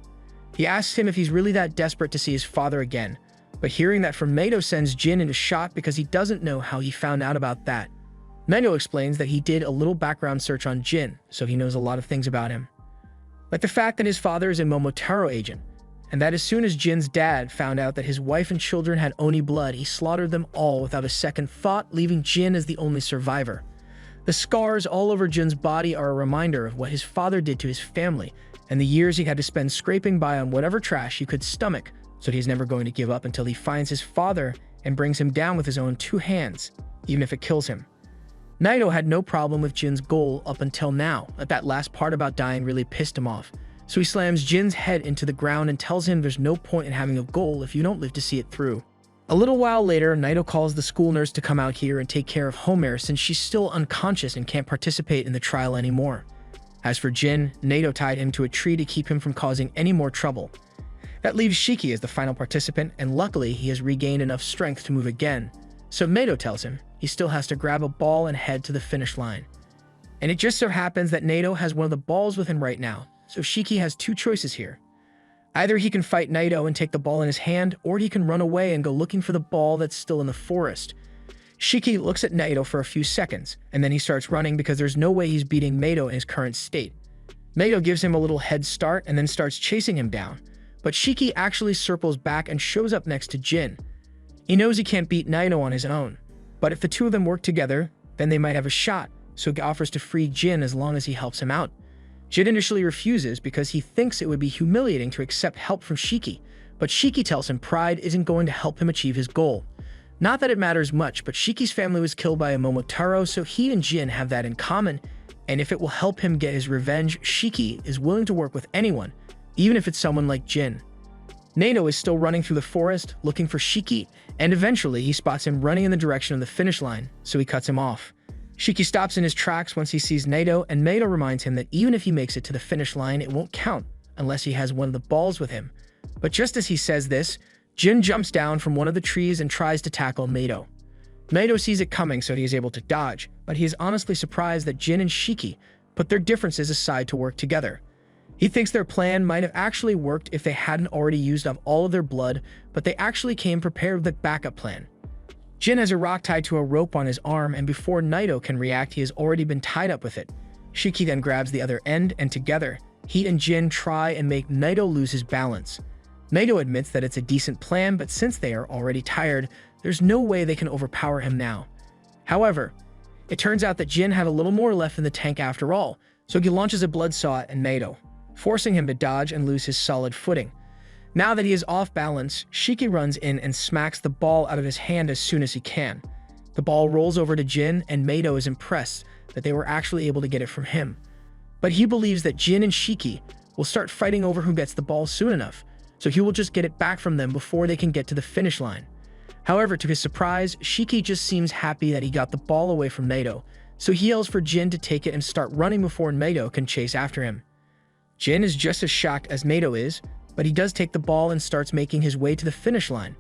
He asks him if he's really that desperate to see his father again, but hearing that from Naito sends Jin into shock because he doesn't know how he found out about that. Naito explains that he did a little background search on Jin, so he knows a lot of things about him. Like the fact that his father is a Momotaro agent, and that as soon as Jin's dad found out that his wife and children had Oni blood, he slaughtered them all without a second thought, leaving Jin as the only survivor. The scars all over Jin's body are a reminder of what his father did to his family, and the years he had to spend scraping by on whatever trash he could stomach, so he's never going to give up until he finds his father and brings him down with his own 2 hands, even if it kills him. Naito had no problem with Jin's goal up until now, but that last part about dying really pissed him off. So he slams Jin's head into the ground and tells him there's no point in having a goal if you don't live to see it through. A little while later, Naito calls the school nurse to come out here and take care of Homer since she's still unconscious and can't participate in the trial anymore. As for Jin, Naito tied him to a tree to keep him from causing any more trouble. That leaves Shiki as the final participant, and luckily he has regained enough strength to move again. So Naito tells him he still has to grab a ball and head to the finish line. And it just so happens that Naito has one of the balls with him right now, so Shiki has 2 choices here. Either he can fight Naito and take the ball in his hand, or he can run away and go looking for the ball that's still in the forest. Shiki looks at Naito for a few seconds, and then he starts running because there's no way he's beating Naito in his current state. Naito gives him a little head start and then starts chasing him down, but Shiki actually circles back and shows up next to Jin. He knows he can't beat Naito on his own, but if the 2 of them work together, then they might have a shot, so he offers to free Jin as long as he helps him out. Jin initially refuses because he thinks it would be humiliating to accept help from Shiki, but Shiki tells him pride isn't going to help him achieve his goal. Not that it matters much, but Shiki's family was killed by a Momotaro, so he and Jin have that in common, and if it will help him get his revenge, Shiki is willing to work with anyone, even if it's someone like Jin. Naito is still running through the forest, looking for Shiki, and eventually he spots him running in the direction of the finish line, so he cuts him off. Shiki stops in his tracks once he sees Nato, and Nato reminds him that even if he makes it to the finish line, it won't count unless he has one of the balls with him. But just as he says this, Jin jumps down from one of the trees and tries to tackle Nato. Nato sees it coming, so he is able to dodge, but he is honestly surprised that Jin and Shiki put their differences aside to work together. He thinks their plan might have actually worked if they hadn't already used up all of their blood, but they actually came prepared with a backup plan. Jin has a rock tied to a rope on his arm, and before Naito can react, he has already been tied up with it. Shiki then grabs the other end, and together, he and Jin try and make Naito lose his balance. Naito admits that it's a decent plan, but since they are already tired, there's no way they can overpower him now. However, it turns out that Jin had a little more left in the tank after all, so he launches a bloodsaw at Naito, forcing him to dodge and lose his solid footing. Now that he is off balance, Shiki runs in and smacks the ball out of his hand as soon as he can. The ball rolls over to Jin, and Naito is impressed that they were actually able to get it from him. But he believes that Jin and Shiki will start fighting over who gets the ball soon enough, so he will just get it back from them before they can get to the finish line. However, to his surprise, Shiki just seems happy that he got the ball away from Naito, so he yells for Jin to take it and start running before Naito can chase after him. Jin is just as shocked as Naito is, but he does take the ball and starts making his way to the finish line,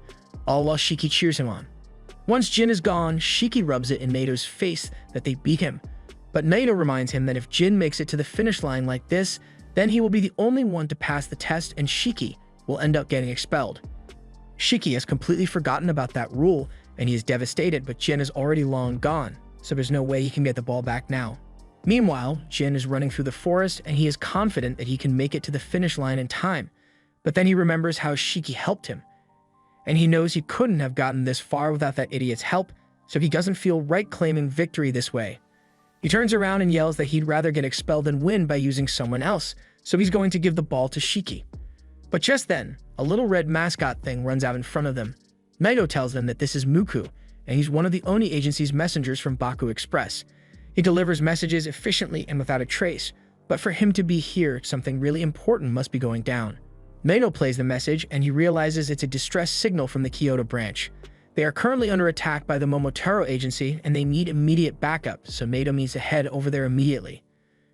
all while Shiki cheers him on. Once Jin is gone, Shiki rubs it in Naito's face that they beat him, but Naito reminds him that if Jin makes it to the finish line like this, then he will be the only one to pass the test and Shiki will end up getting expelled. Shiki has completely forgotten about that rule, and he is devastated, but Jin is already long gone, so there's no way he can get the ball back now. Meanwhile, Jin is running through the forest, and he is confident that he can make it to the finish line in time, but then he remembers how Shiki helped him, and he knows he couldn't have gotten this far without that idiot's help, so he doesn't feel right claiming victory this way. He turns around and yells that he'd rather get expelled than win by using someone else, so he's going to give the ball to Shiki. But just then, a little red mascot thing runs out in front of them. Naito tells them that this is Muku, and he's one of the Oni agency's messengers from Baku Express. He delivers messages efficiently and without a trace, but for him to be here, something really important must be going down. Naito plays the message, and he realizes it's a distress signal from the Kyoto branch. They are currently under attack by the Momotaro agency, and they need immediate backup, so Naito needs to head over there immediately.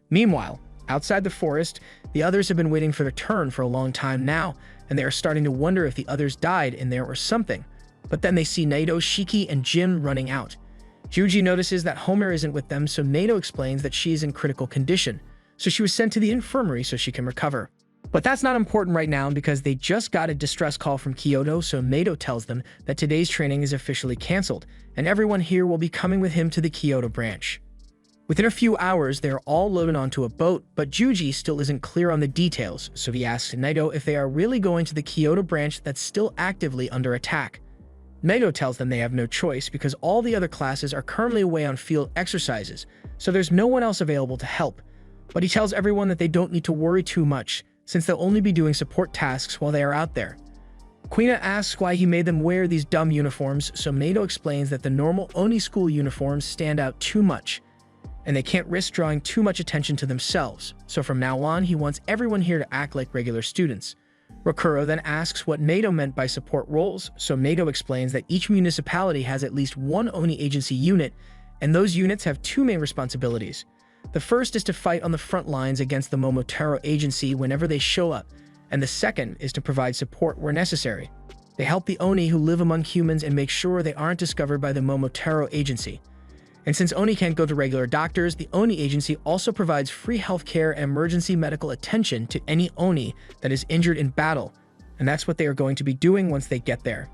Meanwhile, outside the forest, the others have been waiting for their turn for a long time now, and they are starting to wonder if the others died in there or something. But then they see Naito, Shiki, and Jin running out. Juji notices that Homer isn't with them, so Naito explains that she is in critical condition, so she was sent to the infirmary so she can recover. But that's not important right now because they just got a distress call from Kyoto, so Naito tells them that today's training is officially cancelled, and everyone here will be coming with him to the Kyoto branch. Within a few hours, they are all loaded onto a boat, but Juji still isn't clear on the details, so he asks Naito if they are really going to the Kyoto branch that's still actively under attack. Naito tells them they have no choice because all the other classes are currently away on field exercises, so there's no one else available to help. But he tells everyone that they don't need to worry too much, since they'll only be doing support tasks while they are out there. Kuina asks why he made them wear these dumb uniforms, so Naito explains that the normal Oni school uniforms stand out too much, and they can't risk drawing too much attention to themselves, so from now on he wants everyone here to act like regular students. Rokuro then asks what Naito meant by support roles, so Naito explains that each municipality has at least one Oni agency unit, and those units have two main responsibilities. The first is to fight on the front lines against the Momotaro agency whenever they show up, and the second is to provide support where necessary. They help the Oni who live among humans and make sure they aren't discovered by the Momotaro agency. And since Oni can't go to regular doctors, the Oni agency also provides free healthcare and emergency medical attention to any Oni that is injured in battle, and that's what they are going to be doing once they get there.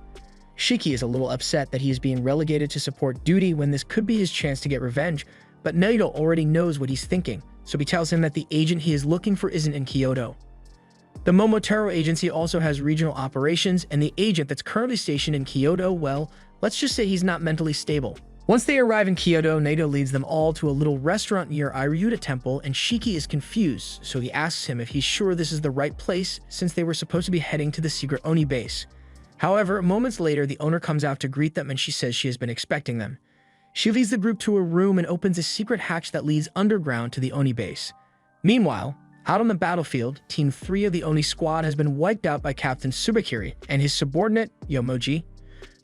Shiki is a little upset that he is being relegated to support duty when this could be his chance to get revenge, but Naito already knows what he's thinking, so he tells him that the agent he is looking for isn't in Kyoto. The Momotaro agency also has regional operations, and the agent that's currently stationed in Kyoto, well, let's just say he's not mentally stable. Once they arrive in Kyoto, Naito leads them all to a little restaurant near Iryuta Temple, and Shiki is confused, so he asks him if he's sure this is the right place since they were supposed to be heading to the secret Oni base. However, moments later, the owner comes out to greet them and she says she has been expecting them. She leads the group to a room and opens a secret hatch that leads underground to the Oni base. Meanwhile, out on the battlefield, Team 3 of the Oni squad has been wiped out by Captain Subakiri and his subordinate, Yomoji.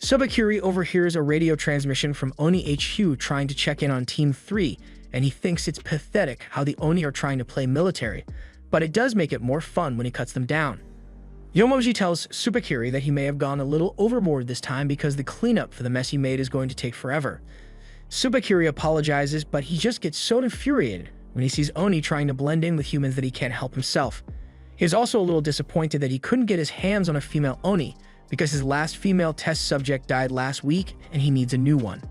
Subakiri overhears a radio transmission from Oni HQ trying to check in on Team 3, and he thinks it's pathetic how the Oni are trying to play military, but it does make it more fun when he cuts them down. Yomoji tells Subakiri that he may have gone a little overboard this time because the cleanup for the mess he made is going to take forever. Subakiri apologizes, but he just gets so infuriated when he sees Oni trying to blend in with humans that he can't help himself. He is also a little disappointed that he couldn't get his hands on a female Oni because his last female test subject died last week and he needs a new one.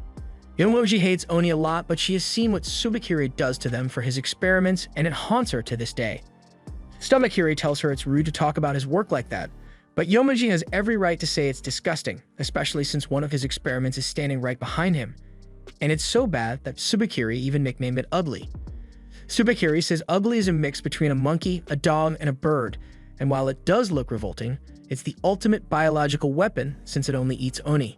Yomoji hates Oni a lot, but she has seen what Subakiri does to them for his experiments, and it haunts her to this day. Subakiri tells her it's rude to talk about his work like that, but Yomoji has every right to say it's disgusting, especially since one of his experiments is standing right behind him. And it's so bad that Subakiri even nicknamed it Ugly. Subakiri says Ugly is a mix between a monkey, a dog, and a bird, and while it does look revolting, it's the ultimate biological weapon since it only eats Oni.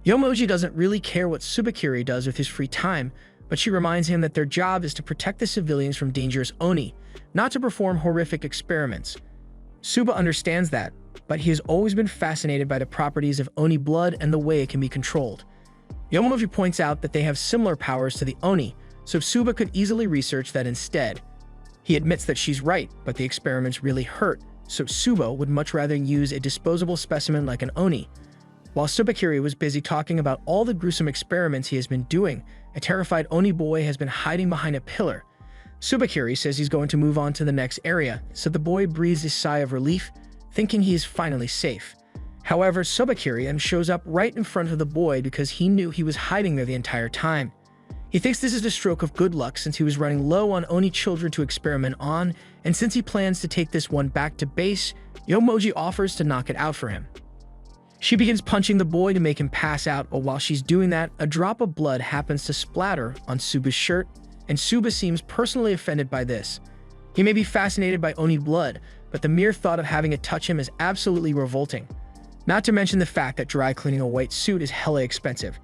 Yomoji doesn't really care what Subakiri does with his free time, but she reminds him that their job is to protect the civilians from dangerous Oni, not to perform horrific experiments. Suba understands that, but he has always been fascinated by the properties of Oni blood and the way it can be controlled. Yomoji points out that they have similar powers to the Oni, so Suba could easily research that instead. He admits that she's right, but the experiments really hurt, so Suba would much rather use a disposable specimen like an Oni. While Subakiri was busy talking about all the gruesome experiments he has been doing, a terrified Oni boy has been hiding behind a pillar. Subakiri says he's going to move on to the next area, so the boy breathes a sigh of relief, thinking he is finally safe. However, Subakiri shows up right in front of the boy because he knew he was hiding there the entire time. He thinks this is a stroke of good luck since he was running low on Oni children to experiment on, and since he plans to take this one back to base, Yomoji offers to knock it out for him. She begins punching the boy to make him pass out, but while she's doing that, a drop of blood happens to splatter on Suba's shirt, and Suba seems personally offended by this. He may be fascinated by Oni blood, but the mere thought of having it touch him is absolutely revolting. Not to mention the fact that dry cleaning a white suit is hella expensive.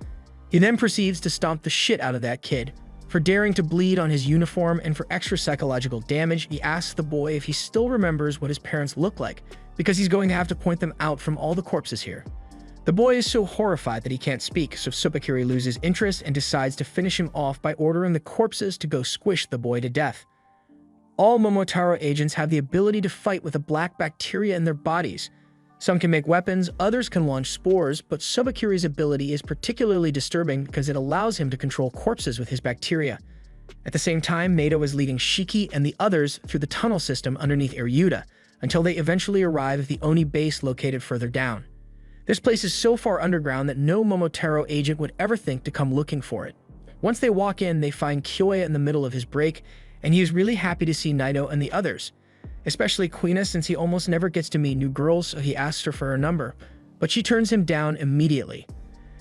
He then proceeds to stomp the shit out of that kid. For daring to bleed on his uniform and for extra psychological damage, he asks the boy if he still remembers what his parents look like, because he's going to have to point them out from all the corpses here. The boy is so horrified that he can't speak, so Subakiri loses interest and decides to finish him off by ordering the corpses to go squish the boy to death. All Momotaro agents have the ability to fight with a black bacteria in their bodies. Some can make weapons, others can launch spores, but Subakiri's ability is particularly disturbing because it allows him to control corpses with his bacteria. At the same time, Nato is leading Shiki and the others through the tunnel system underneath Iryuta, until they eventually arrive at the Oni base located further down. This place is so far underground that no Momotaro agent would ever think to come looking for it. Once they walk in, they find Kyoya in the middle of his break, and he is really happy to see Naito and the others, especially Quina since he almost never gets to meet new girls, so he asks her for her number, but she turns him down immediately.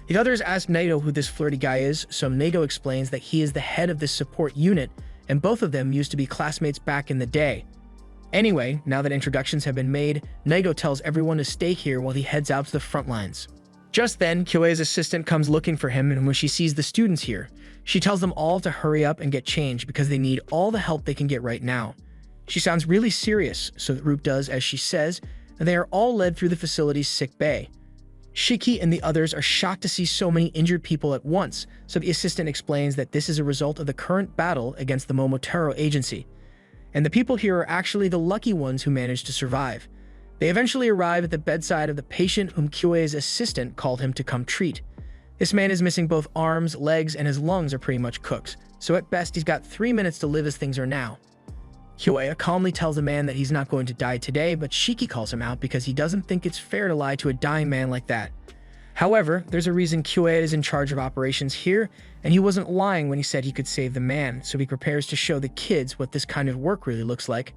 The others ask Naito who this flirty guy is, so Naito explains that he is the head of this support unit, and both of them used to be classmates back in the day. Anyway, now that introductions have been made, Naito tells everyone to stay here while he heads out to the front lines. Just then, Kyoe's assistant comes looking for him, and when she sees the students here, she tells them all to hurry up and get changed because they need all the help they can get right now. She sounds really serious, so Rup does as she says, and they are all led through the facility's sick bay. Shiki and the others are shocked to see so many injured people at once, so the assistant explains that this is a result of the current battle against the Momotaro Agency. And the people here are actually the lucky ones who managed to survive. They eventually arrive at the bedside of the patient whom Kyoe's assistant called him to come treat. This man is missing both arms, legs, and his lungs are pretty much cooked, so at best he's got 3 minutes to live as things are now. Kyoe calmly tells the man that he's not going to die today, but Shiki calls him out because he doesn't think it's fair to lie to a dying man like that. However, there's a reason Kyoe is in charge of operations here, and he wasn't lying when he said he could save the man, so he prepares to show the kids what this kind of work really looks like.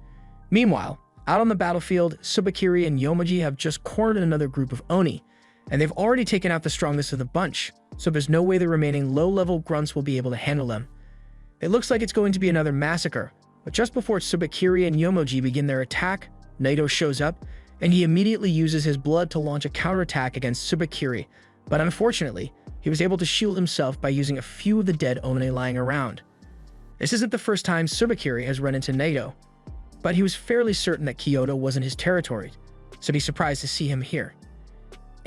Meanwhile, out on the battlefield, Subakiri and Yomoji have just cornered another group of Oni, and they've already taken out the strongest of the bunch, so there's no way the remaining low-level grunts will be able to handle them. It looks like it's going to be another massacre, but just before Subakiri and Yomoji begin their attack, Naito shows up, and he immediately uses his blood to launch a counterattack against Subakiri, but unfortunately, he was able to shield himself by using a few of the dead Oni lying around. This isn't the first time Subakiri has run into Naito, but he was fairly certain that Kyoto wasn't his territory, so he's surprised to see him here.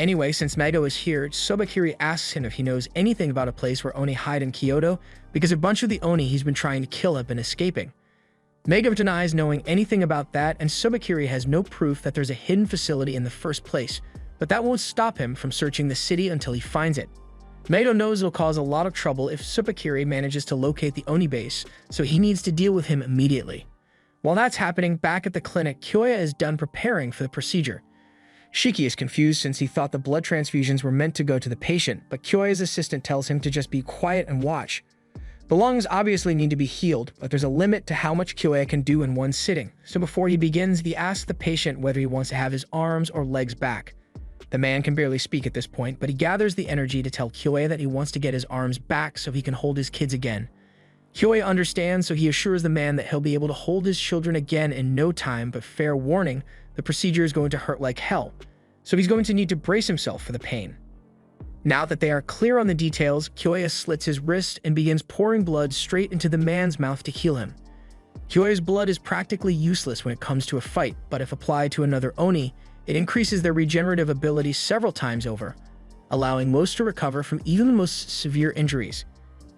Anyway, since Meido is here, Sobakiri asks him if he knows anything about a place where Oni hide in Kyoto, because a bunch of the Oni he's been trying to kill have been escaping. Meido denies knowing anything about that, and Sobakiri has no proof that there's a hidden facility in the first place, but that won't stop him from searching the city until he finds it. Meido knows it'll cause a lot of trouble if Sobakiri manages to locate the Oni base, so he needs to deal with him immediately. While that's happening, back at the clinic, Kyoya is done preparing for the procedure. Shiki is confused since he thought the blood transfusions were meant to go to the patient, but Kyoya's assistant tells him to just be quiet and watch. The lungs obviously need to be healed, but there's a limit to how much Kyoya can do in one sitting, so before he begins, he asks the patient whether he wants to have his arms or legs back. The man can barely speak at this point, but he gathers the energy to tell Kyoya that he wants to get his arms back so he can hold his kids again. Kyoya understands, so he assures the man that he'll be able to hold his children again in no time, but fair warning, the procedure is going to hurt like hell, so he's going to need to brace himself for the pain. Now that they are clear on the details, Kyoya slits his wrist and begins pouring blood straight into the man's mouth to heal him. Kyoya's blood is practically useless when it comes to a fight, but if applied to another Oni, it increases their regenerative ability several times over, allowing most to recover from even the most severe injuries.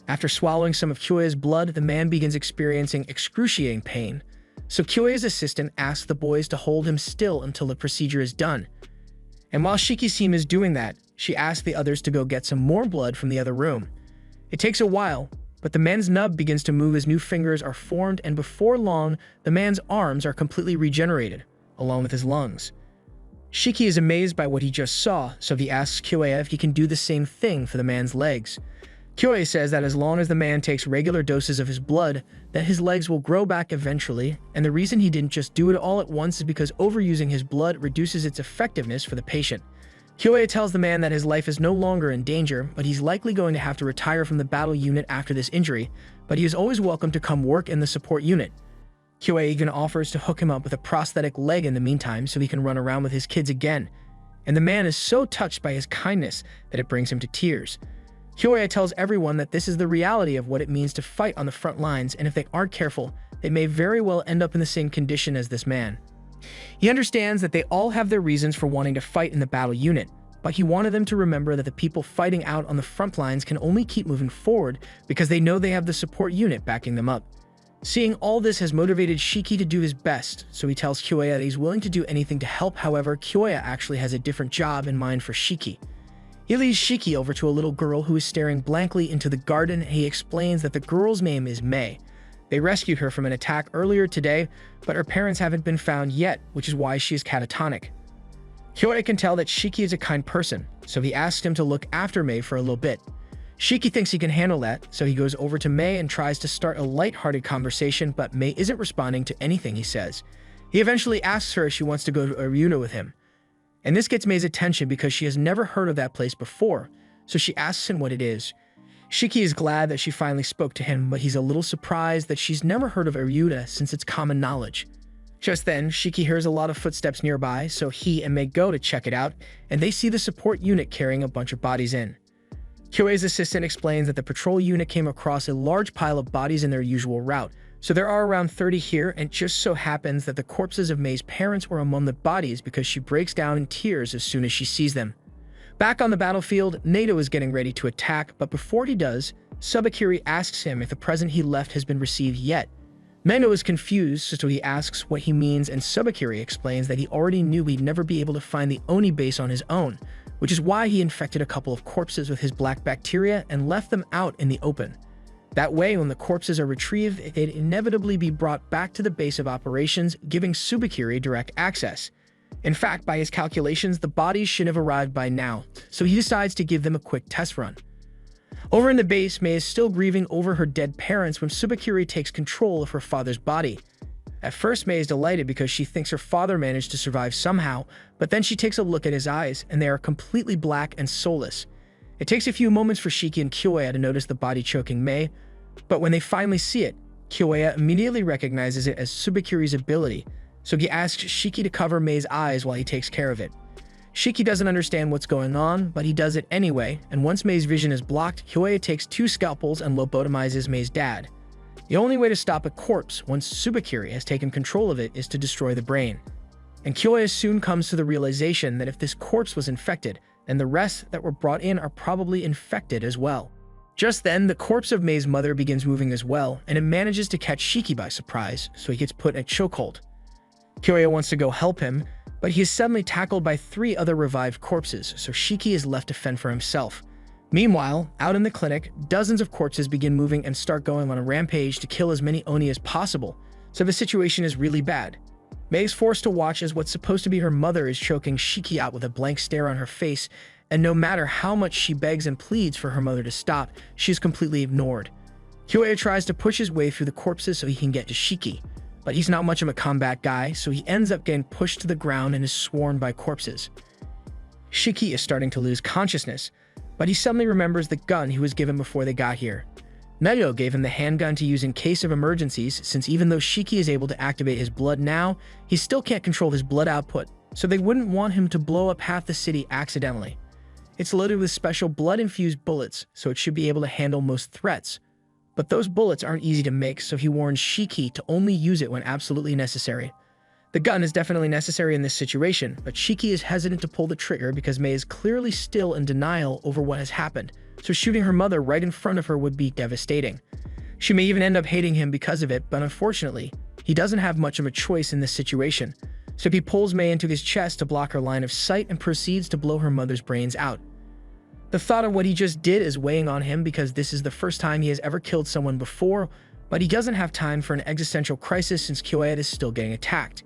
After swallowing some of Kyoya's blood, the man begins experiencing excruciating pain, so Kyoya's assistant asks the boys to hold him still until the procedure is done. And while Shiki's team is doing that, she asks the others to go get some more blood from the other room. It takes a while, but the man's nub begins to move as new fingers are formed, and before long, the man's arms are completely regenerated, along with his lungs. Shiki is amazed by what he just saw, so he asks Kyoya if he can do the same thing for the man's legs. Kyoya says that as long as the man takes regular doses of his blood, that his legs will grow back eventually, and the reason he didn't just do it all at once is because overusing his blood reduces its effectiveness for the patient. Kyoya tells the man that his life is no longer in danger, but he's likely going to have to retire from the battle unit after this injury, but he is always welcome to come work in the support unit. Kyoya even offers to hook him up with a prosthetic leg in the meantime so he can run around with his kids again, and the man is so touched by his kindness that it brings him to tears. Kyoya tells everyone that this is the reality of what it means to fight on the front lines, and if they aren't careful, they may very well end up in the same condition as this man. He understands that they all have their reasons for wanting to fight in the battle unit, but he wanted them to remember that the people fighting out on the front lines can only keep moving forward because they know they have the support unit backing them up. Seeing all this has motivated Shiki to do his best, so he tells Kyoya that he's willing to do anything to help. However, Kyoya actually has a different job in mind for Shiki. He leads Shiki over to a little girl who is staring blankly into the garden, and he explains that the girl's name is Mei. They rescued her from an attack earlier today, but her parents haven't been found yet, which is why she is catatonic. Kyoya can tell that Shiki is a kind person, so he asks him to look after Mei for a little bit. Shiki thinks he can handle that, so he goes over to Mei and tries to start a light-hearted conversation, but Mei isn't responding to anything he says. He eventually asks her if she wants to go to Aruna with him. And this gets Mei's attention because she has never heard of that place before, so she asks him what it is. Shiki is glad that she finally spoke to him, but he's a little surprised that she's never heard of Aruna since it's common knowledge. Just then, Shiki hears a lot of footsteps nearby, so he and Mei go to check it out, and they see the support unit carrying a bunch of bodies in. Kyoya's assistant explains that the patrol unit came across a large pile of bodies in their usual route, so there are around 30 here, and it just so happens that the corpses of Mei's parents were among the bodies because she breaks down in tears as soon as she sees them. Back on the battlefield, Nato is getting ready to attack, but before he does, Subakiri asks him if the present he left has been received yet. Mendo is confused, so he asks what he means, and Subakiri explains that he already knew he'd never be able to find the Oni base on his own, which is why he infected a couple of corpses with his black bacteria and left them out in the open. That way, when the corpses are retrieved, they'd inevitably be brought back to the base of operations, giving Subakiri direct access. In fact, by his calculations, the bodies should have arrived by now, so he decides to give them a quick test run. Over in the base, Mei is still grieving over her dead parents when Subakiri takes control of her father's body. At first, Mei is delighted because she thinks her father managed to survive somehow, but then she takes a look at his eyes, and they are completely black and soulless. It takes a few moments for Shiki and Kyoya to notice the body choking Mei, but when they finally see it, Kyoya immediately recognizes it as Subakiri's ability, so he asks Shiki to cover Mei's eyes while he takes care of it. Shiki doesn't understand what's going on, but he does it anyway, and once Mei's vision is blocked, Kyoya takes 2 scalpels and lobotomizes Mei's dad. The only way to stop a corpse once Subakiri has taken control of it is to destroy the brain. And Kyoya soon comes to the realization that if this corpse was infected, and the rest that were brought in are probably infected as well. Just then, the corpse of Mei's mother begins moving as well, and it manages to catch Shiki by surprise, so he gets put in a chokehold. Kyoya wants to go help him, but he is suddenly tackled by 3 other revived corpses, so Shiki is left to fend for himself. Meanwhile, out in the clinic, dozens of corpses begin moving and start going on a rampage to kill as many Oni as possible, so the situation is really bad. Mei is forced to watch as what's supposed to be her mother is choking Shiki out with a blank stare on her face, and no matter how much she begs and pleads for her mother to stop, she is completely ignored. Kyoya tries to push his way through the corpses so he can get to Shiki, but he's not much of a combat guy, so he ends up getting pushed to the ground and is swarmed by corpses. Shiki is starting to lose consciousness, but he suddenly remembers the gun he was given before they got here. Naito gave him the handgun to use in case of emergencies, since even though Shiki is able to activate his blood now, he still can't control his blood output, so they wouldn't want him to blow up half the city accidentally. It's loaded with special blood-infused bullets, so it should be able to handle most threats. But those bullets aren't easy to make, so he warns Shiki to only use it when absolutely necessary. The gun is definitely necessary in this situation, but Shiki is hesitant to pull the trigger because Mei is clearly still in denial over what has happened, so shooting her mother right in front of her would be devastating. She may even end up hating him because of it, but unfortunately, he doesn't have much of a choice in this situation. So he pulls Mei into his chest to block her line of sight and proceeds to blow her mother's brains out. The thought of what he just did is weighing on him because this is the first time he has ever killed someone before, but he doesn't have time for an existential crisis since Kyoya is still getting attacked.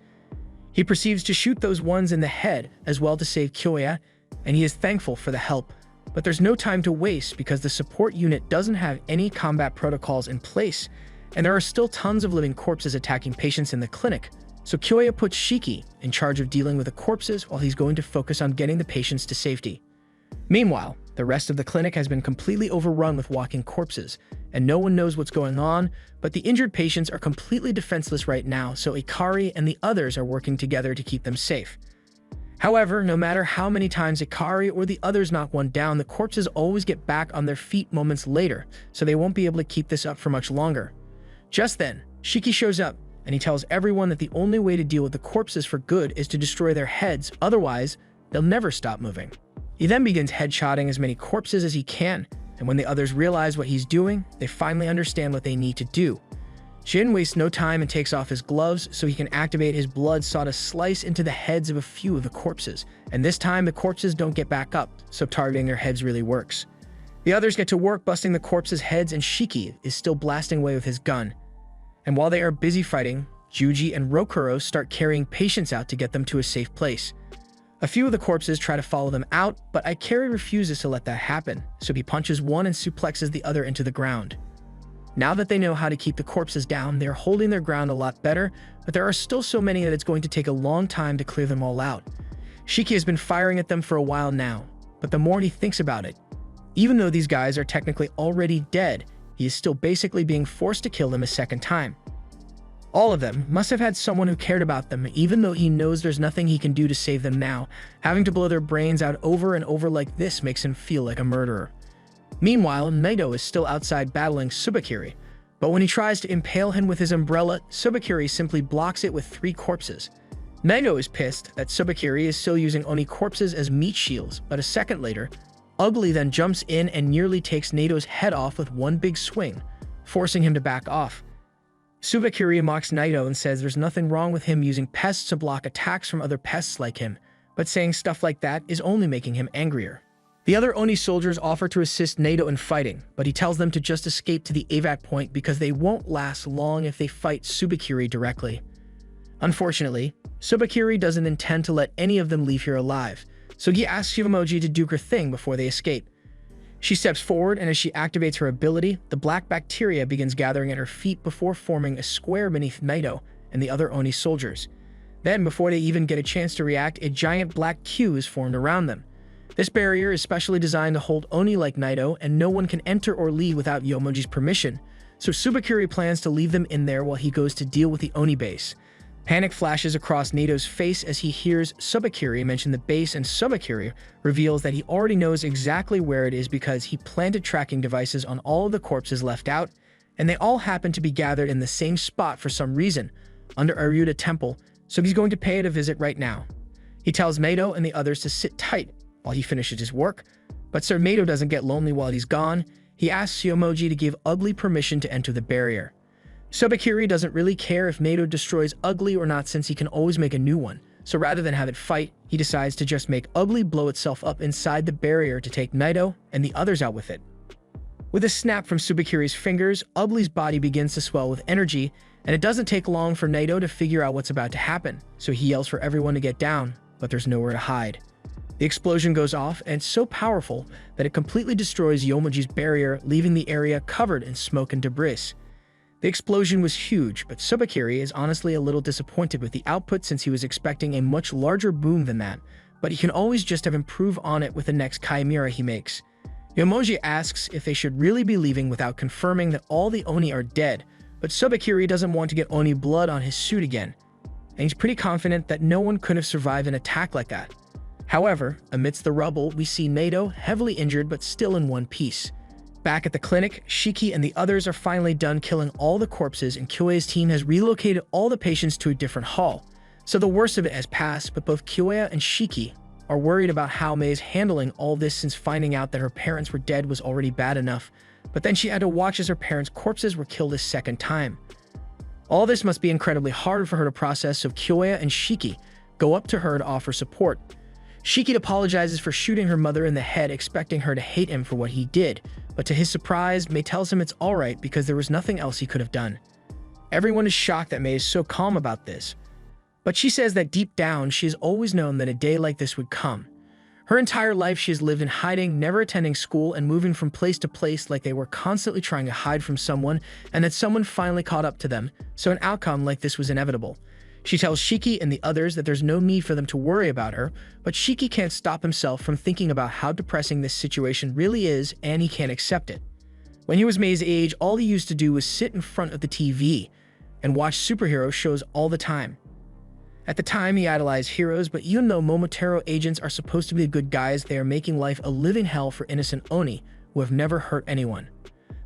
He proceeds to shoot those ones in the head as well to save Kyoya, and he is thankful for the help. But there's no time to waste because the support unit doesn't have any combat protocols in place, and there are still tons of living corpses attacking patients in the clinic, so Kyoya puts Shiki in charge of dealing with the corpses while he's going to focus on getting the patients to safety. Meanwhile, the rest of the clinic has been completely overrun with walking corpses, and no one knows what's going on, but the injured patients are completely defenseless right now, so Ikari and the others are working together to keep them safe. However, no matter how many times Ikari or the others knock one down, the corpses always get back on their feet moments later, so they won't be able to keep this up for much longer. Just then, Shiki shows up, and he tells everyone that the only way to deal with the corpses for good is to destroy their heads, otherwise, they'll never stop moving. He then begins headshotting as many corpses as he can, and when the others realize what he's doing, they finally understand what they need to do. Jin wastes no time and takes off his gloves so he can activate his blood saw to slice into the heads of a few of the corpses, and this time the corpses don't get back up, so targeting their heads really works. The others get to work busting the corpses' heads, and Shiki is still blasting away with his gun. And while they are busy fighting, Juji and Rokuro start carrying patients out to get them to a safe place. A few of the corpses try to follow them out, but Ikari refuses to let that happen, so he punches one and suplexes the other into the ground. Now that they know how to keep the corpses down, they're holding their ground a lot better, but there are still so many that it's going to take a long time to clear them all out. Shiki has been firing at them for a while now, but the more he thinks about it, even though these guys are technically already dead, he is still basically being forced to kill them a second time. All of them must have had someone who cared about them, even though he knows there's nothing he can do to save them now. Having to blow their brains out over and over like this makes him feel like a murderer. Meanwhile, Naito is still outside battling Tsubakiri, but when he tries to impale him with his umbrella, Tsubakiri simply blocks it with 3 corpses. Naito is pissed that Tsubakiri is still using Oni corpses as meat shields, but a second later, Ugly then jumps in and nearly takes Naito's head off with one big swing, forcing him to back off. Tsubakiri mocks Naito and says there's nothing wrong with him using pests to block attacks from other pests like him, but saying stuff like that is only making him angrier. The other Oni soldiers offer to assist Naito in fighting, but he tells them to just escape to the evac point because they won't last long if they fight Tsubakiri directly. Unfortunately, Tsubakiri doesn't intend to let any of them leave here alive, so he asks Shivamoji to do her thing before they escape. She steps forward, and as she activates her ability, the black bacteria begins gathering at her feet before forming a square beneath Naito and the other Oni soldiers. Then, before they even get a chance to react, a giant black Q is formed around them. This barrier is specially designed to hold Oni like Naito, and no one can enter or leave without Yomoji's permission, so Tsubakiri plans to leave them in there while he goes to deal with the Oni base. Panic flashes across Naito's face as he hears Tsubakiri mention the base, and Tsubakiri reveals that he already knows exactly where it is because he planted tracking devices on all of the corpses left out, and they all happen to be gathered in the same spot for some reason, under Aryuta Temple, so he's going to pay it a visit right now. He tells Naito and the others to sit tight, while he finishes his work. But Sir Mato doesn't get lonely while he's gone. He asks Yomoji to give Ugly permission to enter the barrier. Sobakiri doesn't really care if Mato destroys Ugly or not since he can always make a new one. So rather than have it fight, he decides to just make Ugly blow itself up inside the barrier to take Naito and the others out with it. With a snap from Subakiri's fingers, Ugly's body begins to swell with energy, and it doesn't take long for Naito to figure out what's about to happen, so he yells for everyone to get down, but there's nowhere to hide. The explosion goes off, and it's so powerful that it completely destroys Yomoji's barrier, leaving the area covered in smoke and debris. The explosion was huge, but Subakiri is honestly a little disappointed with the output since he was expecting a much larger boom than that, but he can always just have improved on it with the next Chimera he makes. Yomoji asks if they should really be leaving without confirming that all the Oni are dead, but Subakiri doesn't want to get Oni blood on his suit again, and he's pretty confident that no one could have survived an attack like that. However, amidst the rubble, we see Naito heavily injured but still in one piece. Back at the clinic, Shiki and the others are finally done killing all the corpses, and Kyoe's team has relocated all the patients to a different hall. So the worst of it has passed, but both Kyoe and Shiki are worried about how Mei is handling all this since finding out that her parents were dead was already bad enough, but then she had to watch as her parents' corpses were killed a second time. All this must be incredibly hard for her to process, so Kyoe and Shiki go up to her to offer support. Shiki apologizes for shooting her mother in the head, expecting her to hate him for what he did, but to his surprise, Mei tells him it's alright because there was nothing else he could have done. Everyone is shocked that Mei is so calm about this, but she says that deep down she has always known that a day like this would come. Her entire life she has lived in hiding, never attending school, and moving from place to place like they were constantly trying to hide from someone, and that someone finally caught up to them, so an outcome like this was inevitable. She tells Shiki and the others that there's no need for them to worry about her, but Shiki can't stop himself from thinking about how depressing this situation really is, and he can't accept it. When he was Mei's age, all he used to do was sit in front of the TV and watch superhero shows all the time. At the time, he idolized heroes, but even though Momotaro agents are supposed to be the good guys, they are making life a living hell for innocent Oni who have never hurt anyone.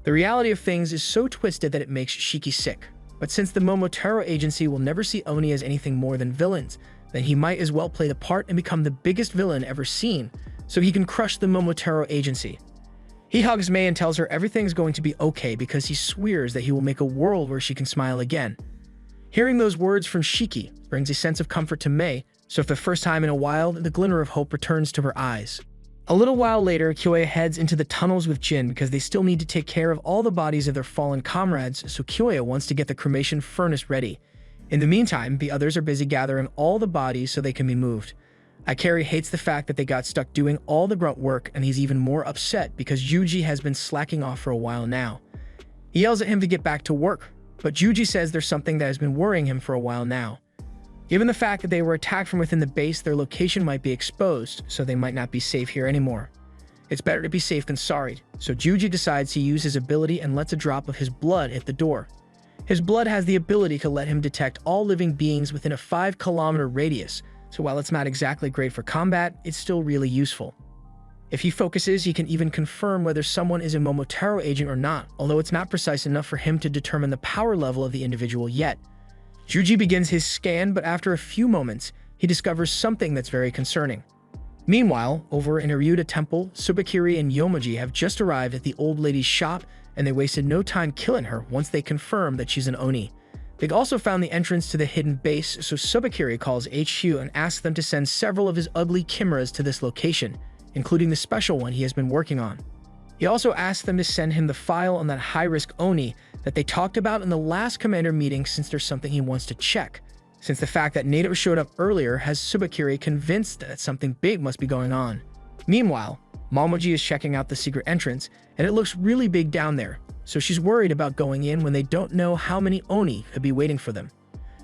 The reality of things is so twisted that it makes Shiki sick. But since the Momotaro agency will never see Oni as anything more than villains, then he might as well play the part and become the biggest villain ever seen, so he can crush the Momotaro agency. He hugs Mei and tells her everything's going to be okay because he swears that he will make a world where she can smile again. Hearing those words from Shiki brings a sense of comfort to Mei, so for the first time in a while, the glimmer of hope returns to her eyes. A little while later, Kyoe heads into the tunnels with Jin because they still need to take care of all the bodies of their fallen comrades, so Kyoe wants to get the cremation furnace ready. In the meantime, the others are busy gathering all the bodies so they can be moved. Ikari hates the fact that they got stuck doing all the grunt work, and he's even more upset because Yuji has been slacking off for a while now. He yells at him to get back to work, but Yuji says there's something that has been worrying him for a while now. Given the fact that they were attacked from within the base, their location might be exposed, so they might not be safe here anymore. It's better to be safe than sorry, so Yuji decides to use his ability and lets a drop of his blood hit the door. His blood has the ability to let him detect all living beings within a 5-kilometer radius, so while it's not exactly great for combat, it's still really useful. If he focuses, he can even confirm whether someone is a Momotaro agent or not, although it's not precise enough for him to determine the power level of the individual yet. Yuji begins his scan, but after a few moments, he discovers something that's very concerning. Meanwhile, over in Aryuta Temple, Subakiri and Yomoji have just arrived at the old lady's shop, and they wasted no time killing her once they confirmed that she's an Oni. They also found the entrance to the hidden base, so Subakiri calls HQ and asks them to send several of his ugly chimeras to this location, including the special one he has been working on. He also asks them to send him the file on that high-risk Oni that they talked about in the last commander meeting since there's something he wants to check, since the fact that Naito showed up earlier has Subakiri convinced that something big must be going on. Meanwhile, Momoji is checking out the secret entrance, and it looks really big down there, so she's worried about going in when they don't know how many Oni could be waiting for them.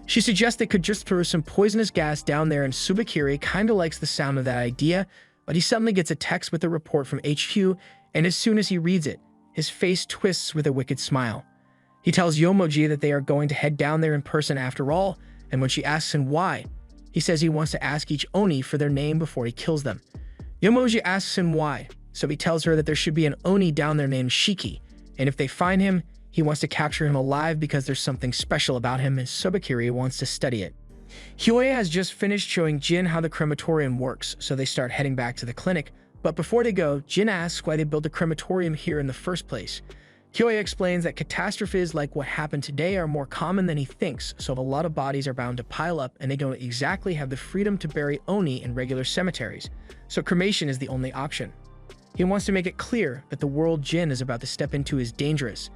She suggests they could just throw some poisonous gas down there, and Subakiri kinda likes the sound of that idea, but he suddenly gets a text with a report from HQ, and as soon as he reads it, his face twists with a wicked smile. He tells Yomoji that they are going to head down there in person after all, and when she asks him why, he says he wants to ask each Oni for their name before he kills them. Yomoji asks him why, so he tells her that there should be an Oni down there named Shiki, and if they find him, he wants to capture him alive because there's something special about him and Subakiri wants to study it. Kyoya has just finished showing Jin how the crematorium works, so they start heading back to the clinic. But before they go, Jin asks why they built a crematorium here in the first place. Kyoya explains that catastrophes like what happened today are more common than he thinks, so a lot of bodies are bound to pile up and they don't exactly have the freedom to bury Oni in regular cemeteries, so cremation is the only option. He wants to make it clear that the world Jin is about to step into is dangerous,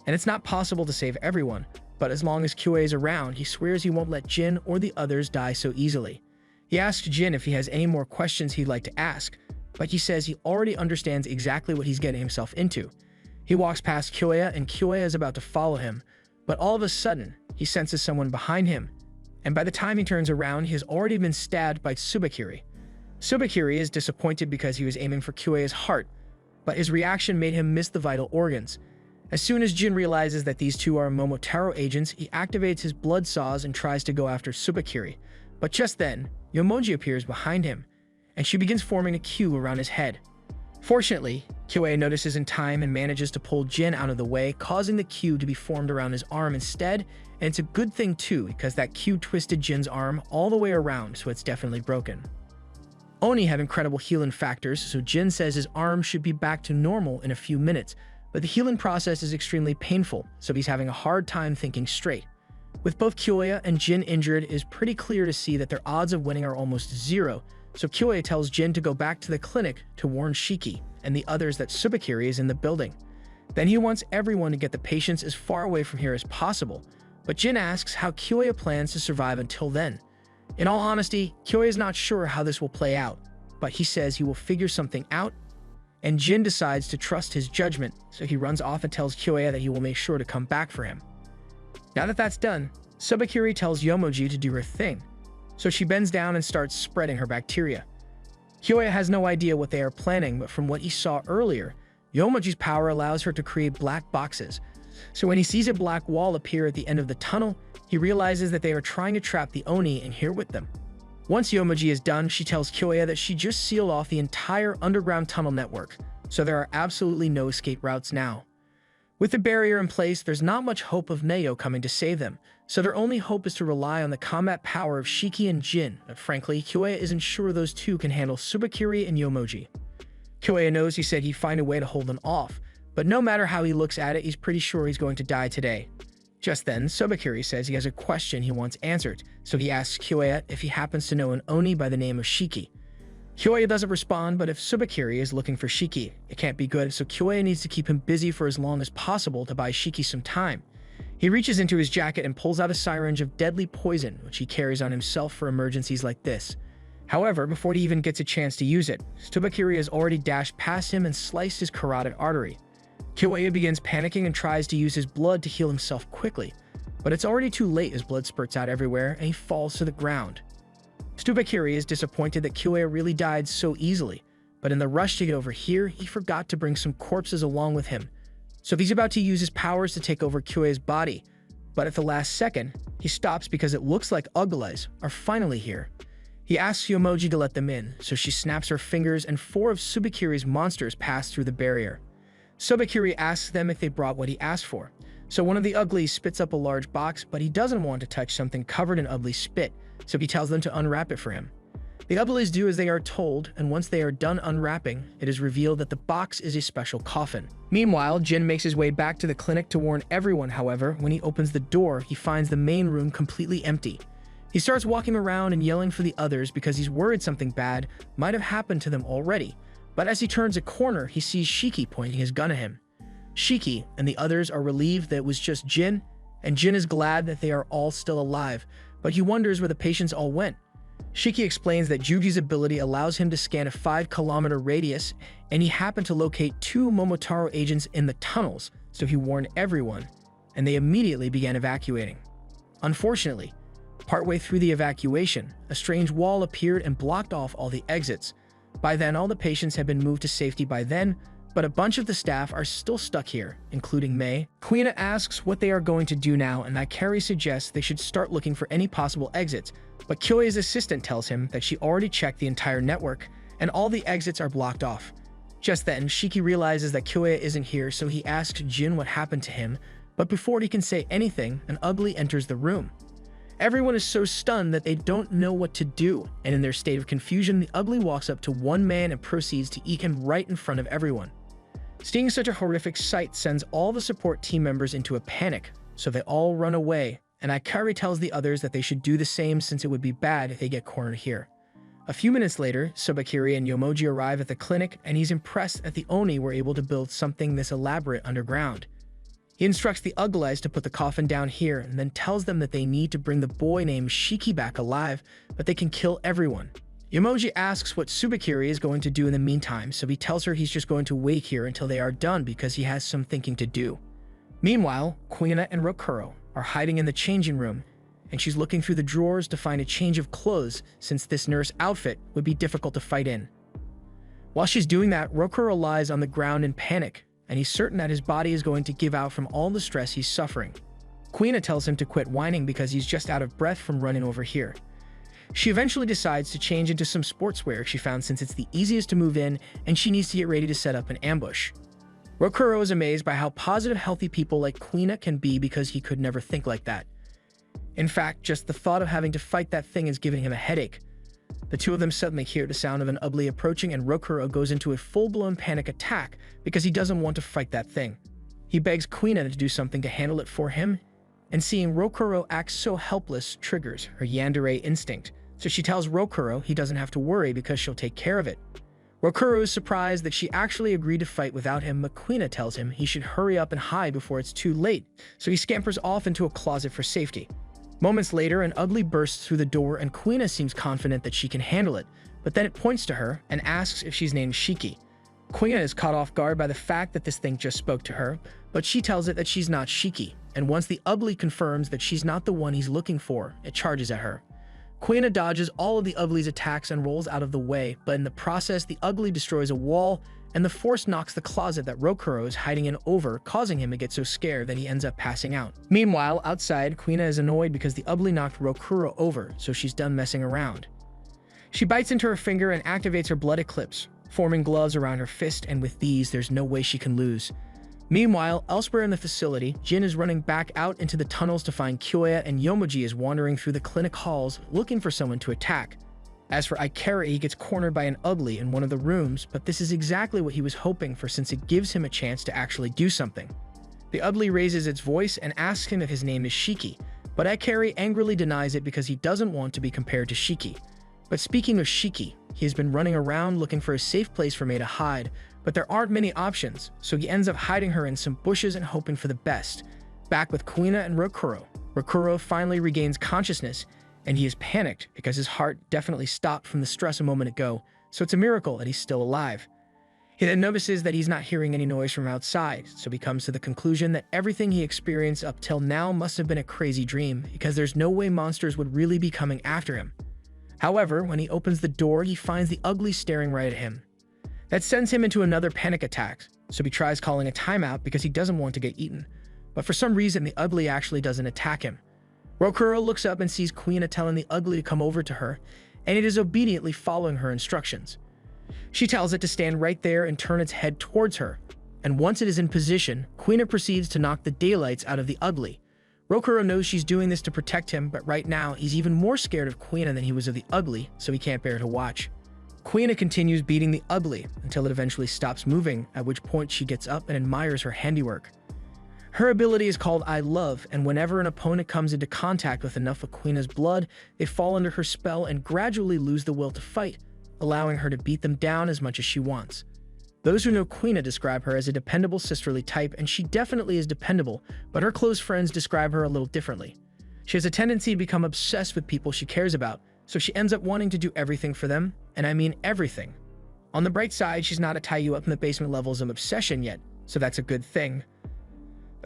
and it's not possible to save everyone, but as long as Kyoya is around, he swears he won't let Jin or the others die so easily. He asks Jin if he has any more questions he'd like to ask, but he says he already understands exactly what he's getting himself into. He walks past Kyoya and Kyoya is about to follow him, but all of a sudden, he senses someone behind him, and by the time he turns around, he has already been stabbed by Tsubakiri. Tsubakiri is disappointed because he was aiming for Kyoya's heart, but his reaction made him miss the vital organs. As soon as Jin realizes that these two are Momotaro agents, he activates his blood saws and tries to go after Tsubakiri, but just then, Yomoji appears behind him, and she begins forming a Q around his head. Fortunately, Kyoya notices in time and manages to pull Jin out of the way, causing the Q to be formed around his arm instead, and it's a good thing too, because that Q twisted Jin's arm all the way around, so it's definitely broken. Oni have incredible healing factors, so Jin says his arm should be back to normal in a few minutes, but the healing process is extremely painful, so he's having a hard time thinking straight. With both Kyoya and Jin injured, it is pretty clear to see that their odds of winning are almost zero, so Kyoya tells Jin to go back to the clinic to warn Shiki and the others that Tsubakiri is in the building. Then he wants everyone to get the patients as far away from here as possible, but Jin asks how Kyoya plans to survive until then. In all honesty, Kyoya is not sure how this will play out, but he says he will figure something out, and Jin decides to trust his judgment, so he runs off and tells Kyoya that he will make sure to come back for him. Now that that's done, Tsubakiri tells Yomoji to do her thing, so she bends down and starts spreading her bacteria. Kyoya has no idea what they are planning, but from what he saw earlier, Yomoji's power allows her to create black boxes. So when he sees a black wall appear at the end of the tunnel, he realizes that they are trying to trap the Oni in here with them. Once Yomoji is done, she tells Kyoya that she just sealed off the entire underground tunnel network, so there are absolutely no escape routes now. With the barrier in place, there's not much hope of Neo coming to save them, so their only hope is to rely on the combat power of Shiki and Jin, but frankly, Kyoya isn't sure those two can handle Tsubakiri and Yomoji. Kyoya knows he said he'd find a way to hold them off, but no matter how he looks at it, he's pretty sure he's going to die today. Just then, Tsubakiri says he has a question he wants answered, so he asks Kyoya if he happens to know an Oni by the name of Shiki. Kyoya doesn't respond, but if Tsubakiri is looking for Shiki, it can't be good, so Kyoya needs to keep him busy for as long as possible to buy Shiki some time. He reaches into his jacket and pulls out a syringe of deadly poison, which he carries on himself for emergencies like this. However, before he even gets a chance to use it, Tsubakiri has already dashed past him and sliced his carotid artery. Kyoya begins panicking and tries to use his blood to heal himself quickly, but it's already too late as blood spurts out everywhere and he falls to the ground. Tsubakiri is disappointed that Kyoya really died so easily, but in the rush to get over here, he forgot to bring some corpses along with him. So he's about to use his powers to take over Kyoya's body, but at the last second, he stops because it looks like Uglies are finally here. He asks Yomoji to let them in, so she snaps her fingers and 4 of Tsubakiri's monsters pass through the barrier. Tsubakiri asks them if they brought what he asked for, so one of the Uglies spits up a large box, but he doesn't want to touch something covered in Ugly spit, so he tells them to unwrap it for him. The Uglies do as they are told, and once they are done unwrapping, it is revealed that the box is a special coffin. Meanwhile, Jin makes his way back to the clinic to warn everyone. However, when he opens the door, he finds the main room completely empty. He starts walking around and yelling for the others because he's worried something bad might have happened to them already, but as he turns a corner, he sees Shiki pointing his gun at him. Shiki and the others are relieved that it was just Jin, and Jin is glad that they are all still alive, but he wonders where the patients all went. Shiki explains that Juji's ability allows him to scan a 5-kilometer radius, and he happened to locate 2 Momotaro agents in the tunnels, so he warned everyone, and they immediately began evacuating. Unfortunately, partway through the evacuation, a strange wall appeared and blocked off all the exits. By then, all the patients had been moved to safety by then, but a bunch of the staff are still stuck here, including Mei. Kuina asks what they are going to do now, and Ikari suggests they should start looking for any possible exits, but Kyoya's assistant tells him that she already checked the entire network, and all the exits are blocked off. Just then, Shiki realizes that Kyoya isn't here, so he asks Jin what happened to him, but before he can say anything, an Ugly enters the room. Everyone is so stunned that they don't know what to do, and in their state of confusion, the Ugly walks up to one man and proceeds to eat him right in front of everyone. Seeing such a horrific sight sends all the support team members into a panic, so they all run away, and Ikari tells the others that they should do the same since it would be bad if they get cornered here. A few minutes later, Sobakiri and Yomoji arrive at the clinic, and he's impressed that the Oni were able to build something this elaborate underground. He instructs the Uglies to put the coffin down here and then tells them that they need to bring the boy named Shiki back alive, but they can kill everyone. Yomoji asks what Subakiri is going to do in the meantime, so he tells her he's just going to wait here until they are done because he has some thinking to do. Meanwhile, Kuina and Rokuro are hiding in the changing room, and she's looking through the drawers to find a change of clothes since this nurse outfit would be difficult to fight in. While she's doing that, Rokuro lies on the ground in panic, and he's certain that his body is going to give out from all the stress he's suffering. Kuina tells him to quit whining because he's just out of breath from running over here. She eventually decides to change into some sportswear she found since it's the easiest to move in and she needs to get ready to set up an ambush. Rokuro is amazed by how positive, healthy people like Kuina can be because he could never think like that. In fact, just the thought of having to fight that thing is giving him a headache. The two of them suddenly hear the sound of an Ugly approaching and Rokuro goes into a full-blown panic attack because he doesn't want to fight that thing. He begs Kuina to do something to handle it for him, and seeing Rokuro act so helpless triggers her yandere instinct, so she tells Rokuro he doesn't have to worry because she'll take care of it. Rokuro is surprised that she actually agreed to fight without him, but Kuina tells him he should hurry up and hide before it's too late, so he scampers off into a closet for safety. Moments later, an Ugly bursts through the door and Kuina seems confident that she can handle it, but then it points to her and asks if she's named Shiki. Kuina is caught off guard by the fact that this thing just spoke to her, but she tells it that she's not Shiki, and once the Ugly confirms that she's not the one he's looking for, it charges at her. Kuina dodges all of the Ugly's attacks and rolls out of the way, but in the process, the Ugly destroys a wall, and the force knocks the closet that Rokuro is hiding in over, causing him to get so scared that he ends up passing out. Meanwhile, outside, Kuina is annoyed because the Ugly knocked Rokuro over, so she's done messing around. She bites into her finger and activates her blood eclipse, forming gloves around her fist, and with these, there's no way she can lose. Meanwhile, elsewhere in the facility, Jin is running back out into the tunnels to find Kyoya, and Yomoji is wandering through the clinic halls looking for someone to attack. As for Ikari, he gets cornered by an Ugly in one of the rooms, but this is exactly what he was hoping for since it gives him a chance to actually do something. The Ugly raises its voice and asks him if his name is Shiki, but Ikari angrily denies it because he doesn't want to be compared to Shiki. But speaking of Shiki, he has been running around looking for a safe place for Mei to hide, but there aren't many options, so he ends up hiding her in some bushes and hoping for the best. Back with Kuina and Rokuro, Rokuro finally regains consciousness, and he is panicked because his heart definitely stopped from the stress a moment ago, so it's a miracle that he's still alive. He then notices that he's not hearing any noise from outside, so he comes to the conclusion that everything he experienced up till now must have been a crazy dream because there's no way monsters would really be coming after him. However, when he opens the door, he finds the Ugly staring right at him. That sends him into another panic attack, so he tries calling a timeout because he doesn't want to get eaten. But for some reason, the Ugly actually doesn't attack him. Rokuro looks up and sees Kuina telling the Ugly to come over to her, and it is obediently following her instructions. She tells it to stand right there and turn its head towards her, and once it is in position, Kuina proceeds to knock the daylights out of the Ugly. Rokuro knows she's doing this to protect him, but right now, he's even more scared of Kuina than he was of the Ugly, so he can't bear to watch. Kuina continues beating the Ugly until it eventually stops moving, at which point she gets up and admires her handiwork. Her ability is called I Love, and whenever an opponent comes into contact with enough of Kuina's blood, they fall under her spell and gradually lose the will to fight, allowing her to beat them down as much as she wants. Those who know Kuina describe her as a dependable sisterly type, and she definitely is dependable, but her close friends describe her a little differently. She has a tendency to become obsessed with people she cares about, so she ends up wanting to do everything for them, and I mean everything. On the bright side, she's not at tie you up in the basement levels of obsession yet, so that's a good thing.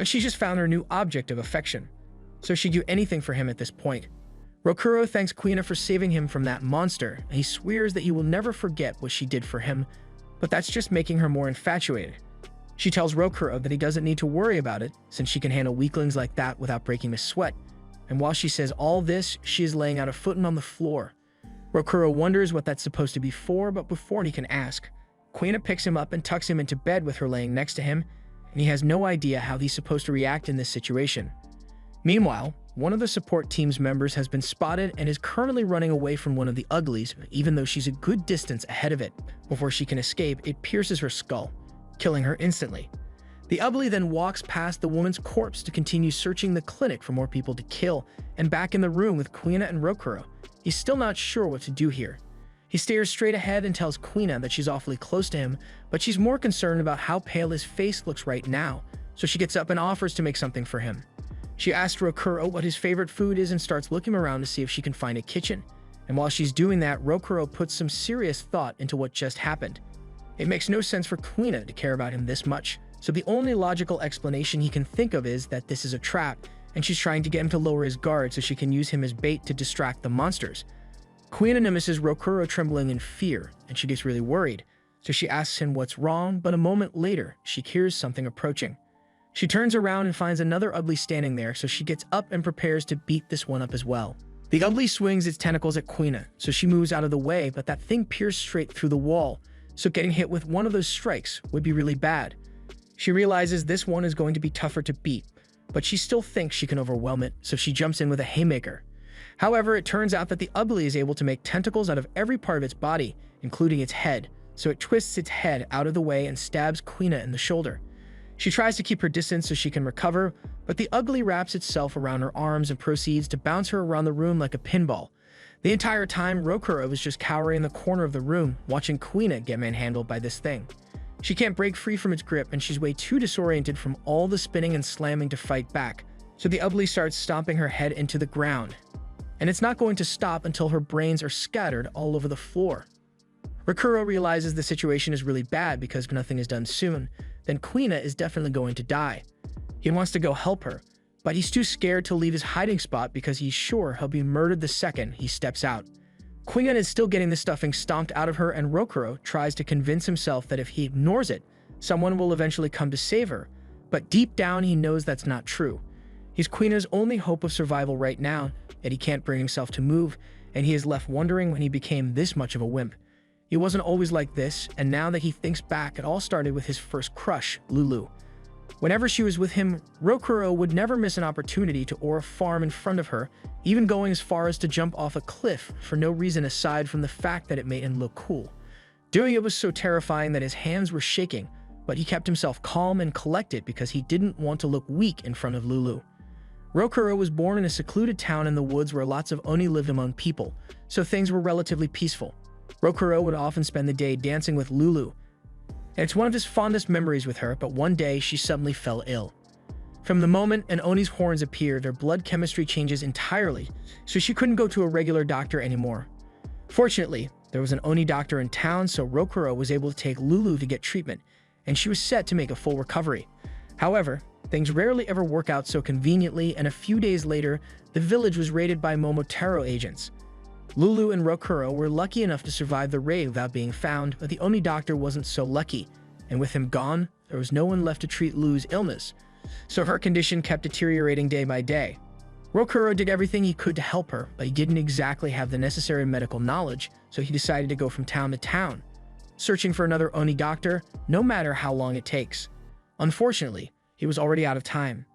She just found her new object of affection, so she'd do anything for him at this point. Rokuro thanks Kuina for saving him from that monster, and he swears that he will never forget what she did for him, but that's just making her more infatuated. She tells Rokuro that he doesn't need to worry about it, since she can handle weaklings like that without breaking a sweat, and while she says all this, she is laying out a footing on the floor. Rokuro wonders what that's supposed to be for, but before he can ask, Kuina picks him up and tucks him into bed with her laying next to him, and he has no idea how he's supposed to react in this situation. Meanwhile, one of the support team's members has been spotted and is currently running away from one of the uglies, even though she's a good distance ahead of it. Before she can escape, it pierces her skull, killing her instantly. The ugly then walks past the woman's corpse to continue searching the clinic for more people to kill, and back in the room with Kuina and Rokuro. He's still not sure what to do here. He stares straight ahead and tells Kuina that she's awfully close to him, but she's more concerned about how pale his face looks right now, so she gets up and offers to make something for him. She asks Rokuro what his favorite food is and starts looking around to see if she can find a kitchen. And while she's doing that, Rokuro puts some serious thought into what just happened. It makes no sense for Kuina to care about him this much, so the only logical explanation he can think of is that this is a trap, and she's trying to get him to lower his guard so she can use him as bait to distract the monsters. Kuina notices Rokuro trembling in fear, and she gets really worried, so she asks him what's wrong, but a moment later, she hears something approaching. She turns around and finds another ugly standing there, so she gets up and prepares to beat this one up as well. The ugly swings its tentacles at Kuina, so she moves out of the way, but that thing pierced straight through the wall, so getting hit with one of those strikes would be really bad. She realizes this one is going to be tougher to beat, but she still thinks she can overwhelm it, so she jumps in with a haymaker. However, it turns out that the ugly is able to make tentacles out of every part of its body, including its head, so it twists its head out of the way and stabs Kuina in the shoulder. She tries to keep her distance so she can recover, but the ugly wraps itself around her arms and proceeds to bounce her around the room like a pinball. The entire time, Rokuro was just cowering in the corner of the room, watching Kuina get manhandled by this thing. She can't break free from its grip, and she's way too disoriented from all the spinning and slamming to fight back, so the ugly starts stomping her head into the ground. And it's not going to stop until her brains are scattered all over the floor. Rokuro realizes the situation is really bad because if nothing is done soon, then Kuina is definitely going to die. He wants to go help her, but he's too scared to leave his hiding spot because he's sure he'll be murdered the second he steps out. Kuina is still getting the stuffing stomped out of her, and Rokuro tries to convince himself that if he ignores it, someone will eventually come to save her, but deep down he knows that's not true. He's Kuina's only hope of survival right now, yet he can't bring himself to move, and he is left wondering when he became this much of a wimp. He wasn't always like this, and now that he thinks back, it all started with his first crush, Lulu. Whenever she was with him, Rokuro would never miss an opportunity to oar a farm in front of her, even going as far as to jump off a cliff for no reason aside from the fact that it made him look cool. Doing it was so terrifying that his hands were shaking, but he kept himself calm and collected because he didn't want to look weak in front of Lulu. Rokuro was born in a secluded town in the woods where lots of Oni lived among people, so things were relatively peaceful. Rokuro would often spend the day dancing with Lulu, and it's one of his fondest memories with her, but one day she suddenly fell ill. From the moment an Oni's horns appeared, her blood chemistry changes entirely, so she couldn't go to a regular doctor anymore. Fortunately, there was an Oni doctor in town, so Rokuro was able to take Lulu to get treatment, and she was set to make a full recovery. However, things rarely ever work out so conveniently, and a few days later, the village was raided by Momotaro agents. Lulu and Rokuro were lucky enough to survive the raid without being found, but the Oni doctor wasn't so lucky, and with him gone, there was no one left to treat Lulu's illness, so her condition kept deteriorating day by day. Rokuro did everything he could to help her, but he didn't exactly have the necessary medical knowledge, so he decided to go from town to town, searching for another Oni doctor, no matter how long it takes. Unfortunately, he was already out of time.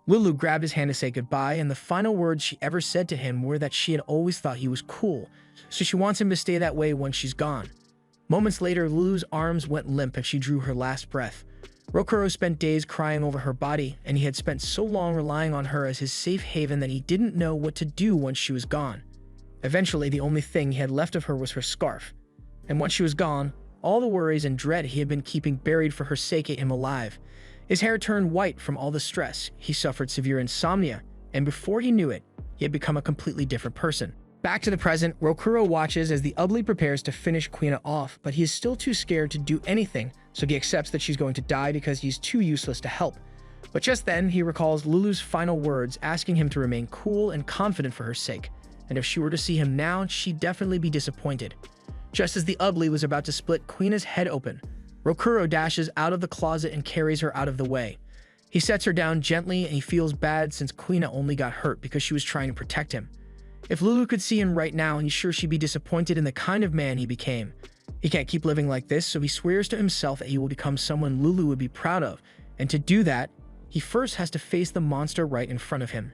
Lulu grabbed his hand to say goodbye, and the final words she ever said to him were that she had always thought he was cool, so she wants him to stay that way once she's gone. Moments later, Lulu's arms went limp and she drew her last breath. Rokuro spent days crying over her body, and he had spent so long relying on her as his safe haven that he didn't know what to do once she was gone. Eventually, the only thing he had left of her was her scarf, and once she was gone, all the worries and dread he had been keeping buried for her sake ate him alive. His hair turned white from all the stress, he suffered severe insomnia, and before he knew it, he had become a completely different person. Back to the present, Rokuro watches as the ugly prepares to finish Kuina off, but he is still too scared to do anything, so he accepts that she's going to die because he's too useless to help. But just then, he recalls Lulu's final words asking him to remain cool and confident for her sake, and if she were to see him now, she'd definitely be disappointed. Just as the ugly was about to split Kuina's head open, Rokuro dashes out of the closet and carries her out of the way. He sets her down gently, and he feels bad since Kuina only got hurt because she was trying to protect him. If Lulu could see him right now, he's sure she'd be disappointed in the kind of man he became. He can't keep living like this, so he swears to himself that he will become someone Lulu would be proud of, and to do that, he first has to face the monster right in front of him.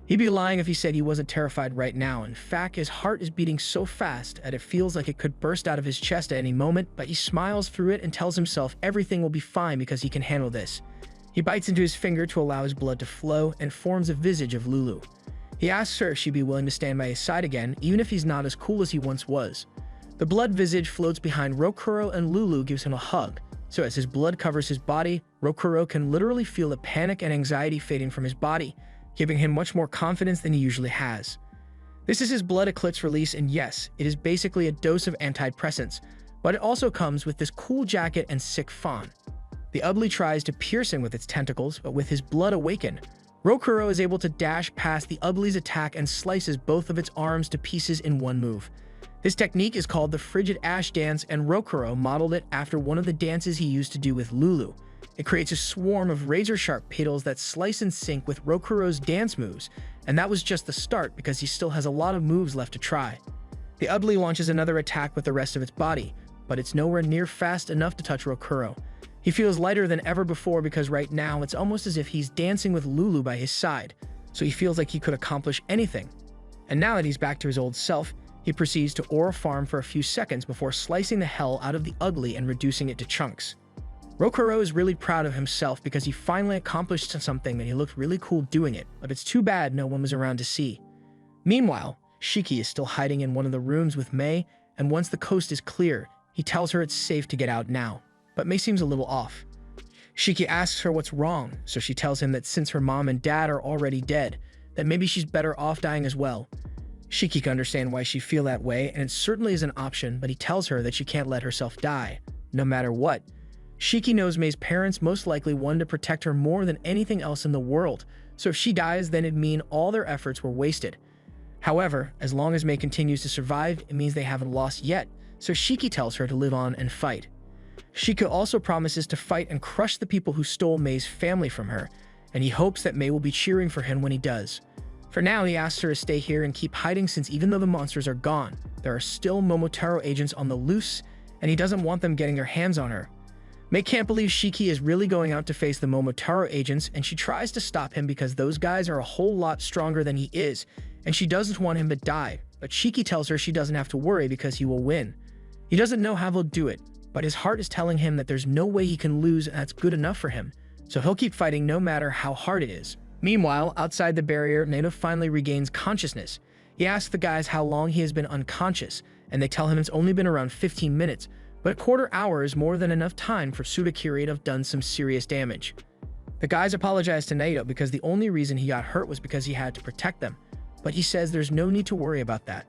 He'd be lying if he said he wasn't terrified right now. In fact, his heart is beating so fast that it feels like it could burst out of his chest at any moment, but he smiles through it and tells himself everything will be fine because he can handle this. He bites into his finger to allow his blood to flow and forms a visage of Lulu. He asks her if she'd be willing to stand by his side again, even if he's not as cool as he once was. The blood visage floats behind Rokuro and Lulu gives him a hug. So as his blood covers his body, Rokuro can literally feel the panic and anxiety fading from his body, giving him much more confidence than he usually has. This is his blood eclipse release, and yes, it is basically a dose of antidepressants, but it also comes with this cool jacket and sick fawn. The Ugly tries to pierce him with its tentacles, but with his blood awakened, Rokuro is able to dash past the Ugly's attack and slices both of its arms to pieces in one move. This technique is called the Frigid Ash Dance, and Rokuro modeled it after one of the dances he used to do with Lulu. It creates a swarm of razor-sharp petals that slice and sync with Rokuro's dance moves, and that was just the start because he still has a lot of moves left to try. The Ugly launches another attack with the rest of its body, but it's nowhere near fast enough to touch Rokuro. He feels lighter than ever before because right now it's almost as if he's dancing with Lulu by his side, so he feels like he could accomplish anything. And now that he's back to his old self, he proceeds to aura farm for a few seconds before slicing the hell out of the Ugly and reducing it to chunks. Rokuro is really proud of himself because he finally accomplished something and he looked really cool doing it, but it's too bad no one was around to see. Meanwhile, Shiki is still hiding in one of the rooms with Mei, and once the coast is clear, he tells her it's safe to get out now, but Mei seems a little off. Shiki asks her what's wrong, so she tells him that since her mom and dad are already dead, that maybe she's better off dying as well. Shiki can understand why she feel that way, and it certainly is an option, but he tells her that she can't let herself die, no matter what. Shiki knows Mei's parents most likely wanted to protect her more than anything else in the world, so if she dies, then it'd mean all their efforts were wasted. However, as long as Mei continues to survive, it means they haven't lost yet, so Shiki tells her to live on and fight. Shiki also promises to fight and crush the people who stole Mei's family from her, and he hopes that Mei will be cheering for him when he does. For now, he asks her to stay here and keep hiding since even though the monsters are gone, there are still Momotaro agents on the loose, and he doesn't want them getting their hands on her. Mei can't believe Shiki is really going out to face the Momotaro agents, and she tries to stop him because those guys are a whole lot stronger than he is, and she doesn't want him to die, but Shiki tells her she doesn't have to worry because he will win. He doesn't know how he'll do it, but his heart is telling him that there's no way he can lose and that's good enough for him, so he'll keep fighting no matter how hard it is. Meanwhile, outside the barrier, Nato finally regains consciousness. He asks the guys how long he has been unconscious, and they tell him it's only been around 15 minutes, but a quarter hour is more than enough time for Tsubakiri to have done some serious damage. The guys apologize to Nato because the only reason he got hurt was because he had to protect them, but he says there's no need to worry about that.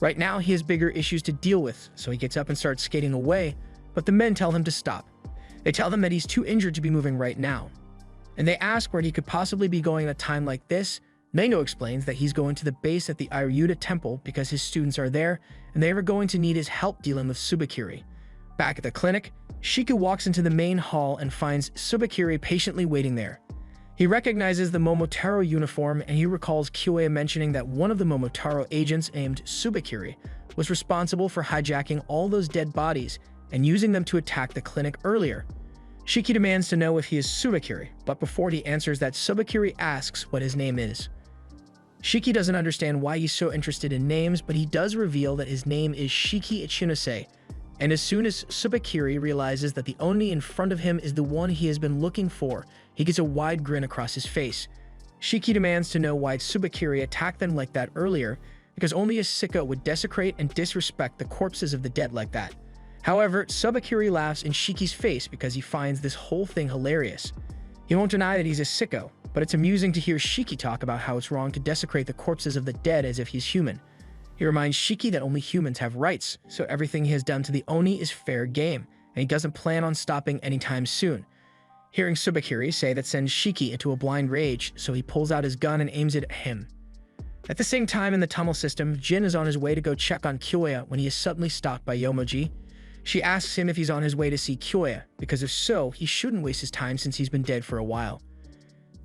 Right now, he has bigger issues to deal with, so he gets up and starts skating away, but the men tell him to stop. They tell him that he's too injured to be moving right now, and they ask where he could possibly be going at a time like this. Nato explains that he's going to the base at the Iryuta temple because his students are there, and they are going to need his help dealing with Tsubakiri. Back at the clinic, Shiki walks into the main hall and finds Tsubakiri patiently waiting there. He recognizes the Momotaro uniform, and he recalls Kyoya mentioning that one of the Momotaro agents named Tsubakiri was responsible for hijacking all those dead bodies and using them to attack the clinic earlier. Shiki demands to know if he is Tsubakiri, but before he answers that, Tsubakiri asks what his name is. Shiki doesn't understand why he's so interested in names, but he does reveal that his name is Shiki Ichinose, and as soon as Tsubakiri realizes that the Oni in front of him is the one he has been looking for, he gets a wide grin across his face. Shiki demands to know why Tsubakiri attacked them like that earlier, because only a sicko would desecrate and disrespect the corpses of the dead like that. However, Tsubakiri laughs in Shiki's face because he finds this whole thing hilarious. He won't deny that he's a sicko, but it's amusing to hear Shiki talk about how it's wrong to desecrate the corpses of the dead as if he's human. He reminds Shiki that only humans have rights, so everything he has done to the Oni is fair game, and he doesn't plan on stopping anytime soon. Hearing Tsubakiri say that sends Shiki into a blind rage, so he pulls out his gun and aims it at him. At the same time in the tunnel system, Jin is on his way to go check on Kyoya when he is suddenly stopped by Yomoji. She asks him if he's on his way to see Kyoya, because if so, he shouldn't waste his time since he's been dead for a while.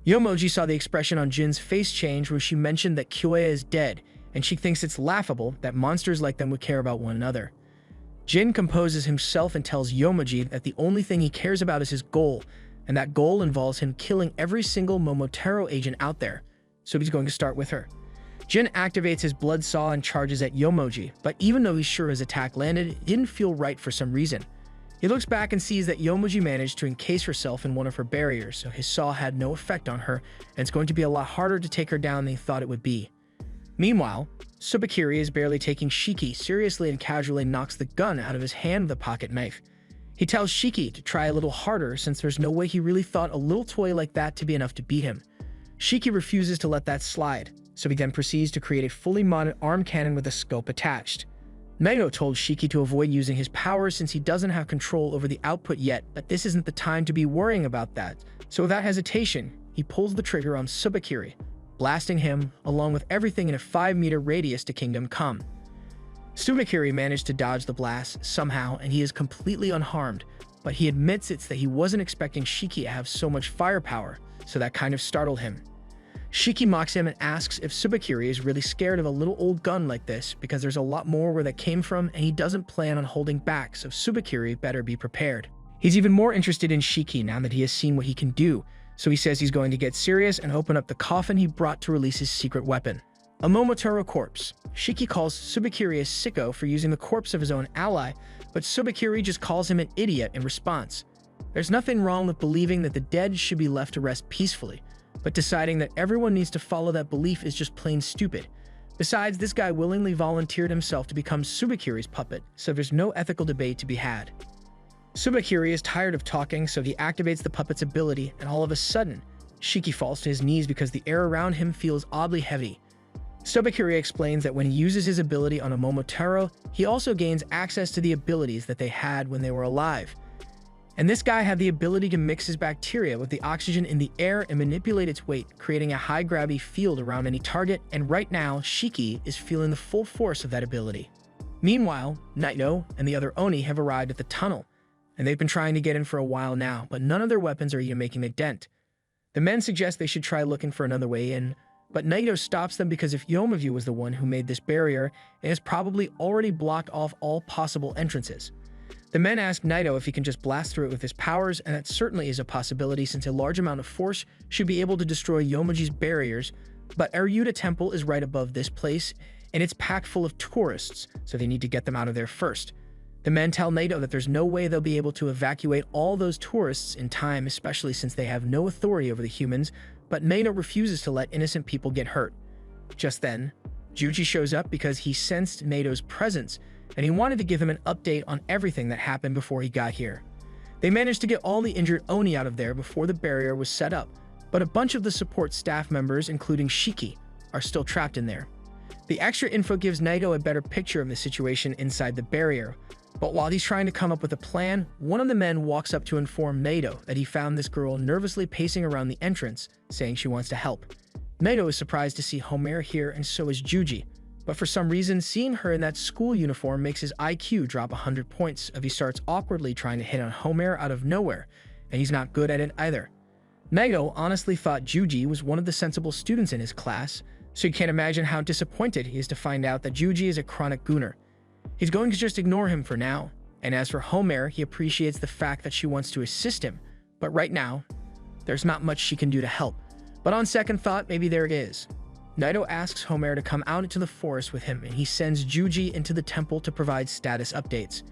Yomoji saw the expression on Jin's face change where she mentioned that Kyoya is dead, and she thinks it's laughable that monsters like them would care about one another. Jin composes himself and tells Yomoji that the only thing he cares about is his goal, and that goal involves him killing every single Momotaro agent out there. so he's going to start with her. Jin activates his blood saw and charges at Yomoji, but even though he's sure his attack landed, it didn't feel right for some reason. He looks back and sees that Yomoji managed to encase herself in one of her barriers, so his saw had no effect on her, and it's going to be a lot harder to take her down than he thought it would be. Meanwhile, Tsubakiri is barely taking Shiki seriously and casually knocks the gun out of his hand with a pocket knife. He tells Shiki to try a little harder since there's no way he really thought a little toy like that to be enough to beat him. Shiki refuses to let that slide, so he then proceeds to create a fully modded arm cannon with a scope attached. Naito told Shiki to avoid using his powers since he doesn't have control over the output yet, but this isn't the time to be worrying about that, so without hesitation, he pulls the trigger on Tsubakiri, blasting him along with everything in a 5-meter radius to Kingdom Come. Tsubakiri managed to dodge the blast somehow and he is completely unharmed, but he admits it's that he wasn't expecting Shiki to have so much firepower, so that kind of startled him. Shiki mocks him and asks if Tsubakiri is really scared of a little old gun like this because there's a lot more where that came from and he doesn't plan on holding back, so Tsubakiri better be prepared. He's even more interested in Shiki now that he has seen what he can do, so he says he's going to get serious and open up the coffin he brought to release his secret weapon. A Momotaro corpse. Shiki calls Tsubakiri a sicko for using the corpse of his own ally, but Tsubakiri just calls him an idiot in response. There's nothing wrong with believing that the dead should be left to rest peacefully, but deciding that everyone needs to follow that belief is just plain stupid. Besides, this guy willingly volunteered himself to become Tsubakiri's puppet, so there's no ethical debate to be had. Tsubakiri is tired of talking, so he activates the puppet's ability, and all of a sudden, Shiki falls to his knees because the air around him feels oddly heavy. Tsubakiri explains that when he uses his ability on a Momotaro, he also gains access to the abilities that they had when they were alive. And this guy had the ability to mix his bacteria with the oxygen in the air and manipulate its weight, creating a high gravity field around any target, and right now, Shiki is feeling the full force of that ability. Meanwhile, Naito and the other Oni have arrived at the tunnel, and they've been trying to get in for a while now, but none of their weapons are even making a dent. The men suggest they should try looking for another way in, but Naito stops them because if Yomoview was the one who made this barrier, it has probably already blocked off all possible entrances. The men ask Naito if he can just blast through it with his powers, and that certainly is a possibility since a large amount of force should be able to destroy Yomoji's barriers, but Aryuta Temple is right above this place, and it's packed full of tourists, so they need to get them out of there first. The men tell Naito that there's no way they'll be able to evacuate all those tourists in time, especially since they have no authority over the humans, but Naito refuses to let innocent people get hurt. Just then, Juji shows up because he sensed Naito's presence, and he wanted to give him an update on everything that happened before he got here. They managed to get all the injured Oni out of there before the barrier was set up, but a bunch of the support staff members, including Shiki, are still trapped in there. The extra info gives Naito a better picture of the situation inside the barrier, but while he's trying to come up with a plan, one of the men walks up to inform Naito that he found this girl nervously pacing around the entrance, saying she wants to help. Naito is surprised to see Homer here, and so is Juji, but for some reason, seeing her in that school uniform makes his IQ drop 100 points as he starts awkwardly trying to hit on Homer out of nowhere, and he's not good at it either. Naito honestly thought Juji was one of the sensible students in his class, so you can't imagine how disappointed he is to find out that Juji is a chronic gooner. He's going to just ignore him for now, and as for Homer, he appreciates the fact that she wants to assist him, but right now, there's not much she can do to help. But on second thought, maybe there it is. Naito asks Homer to come out into the forest with him, and he sends Juji into the temple to provide status updates.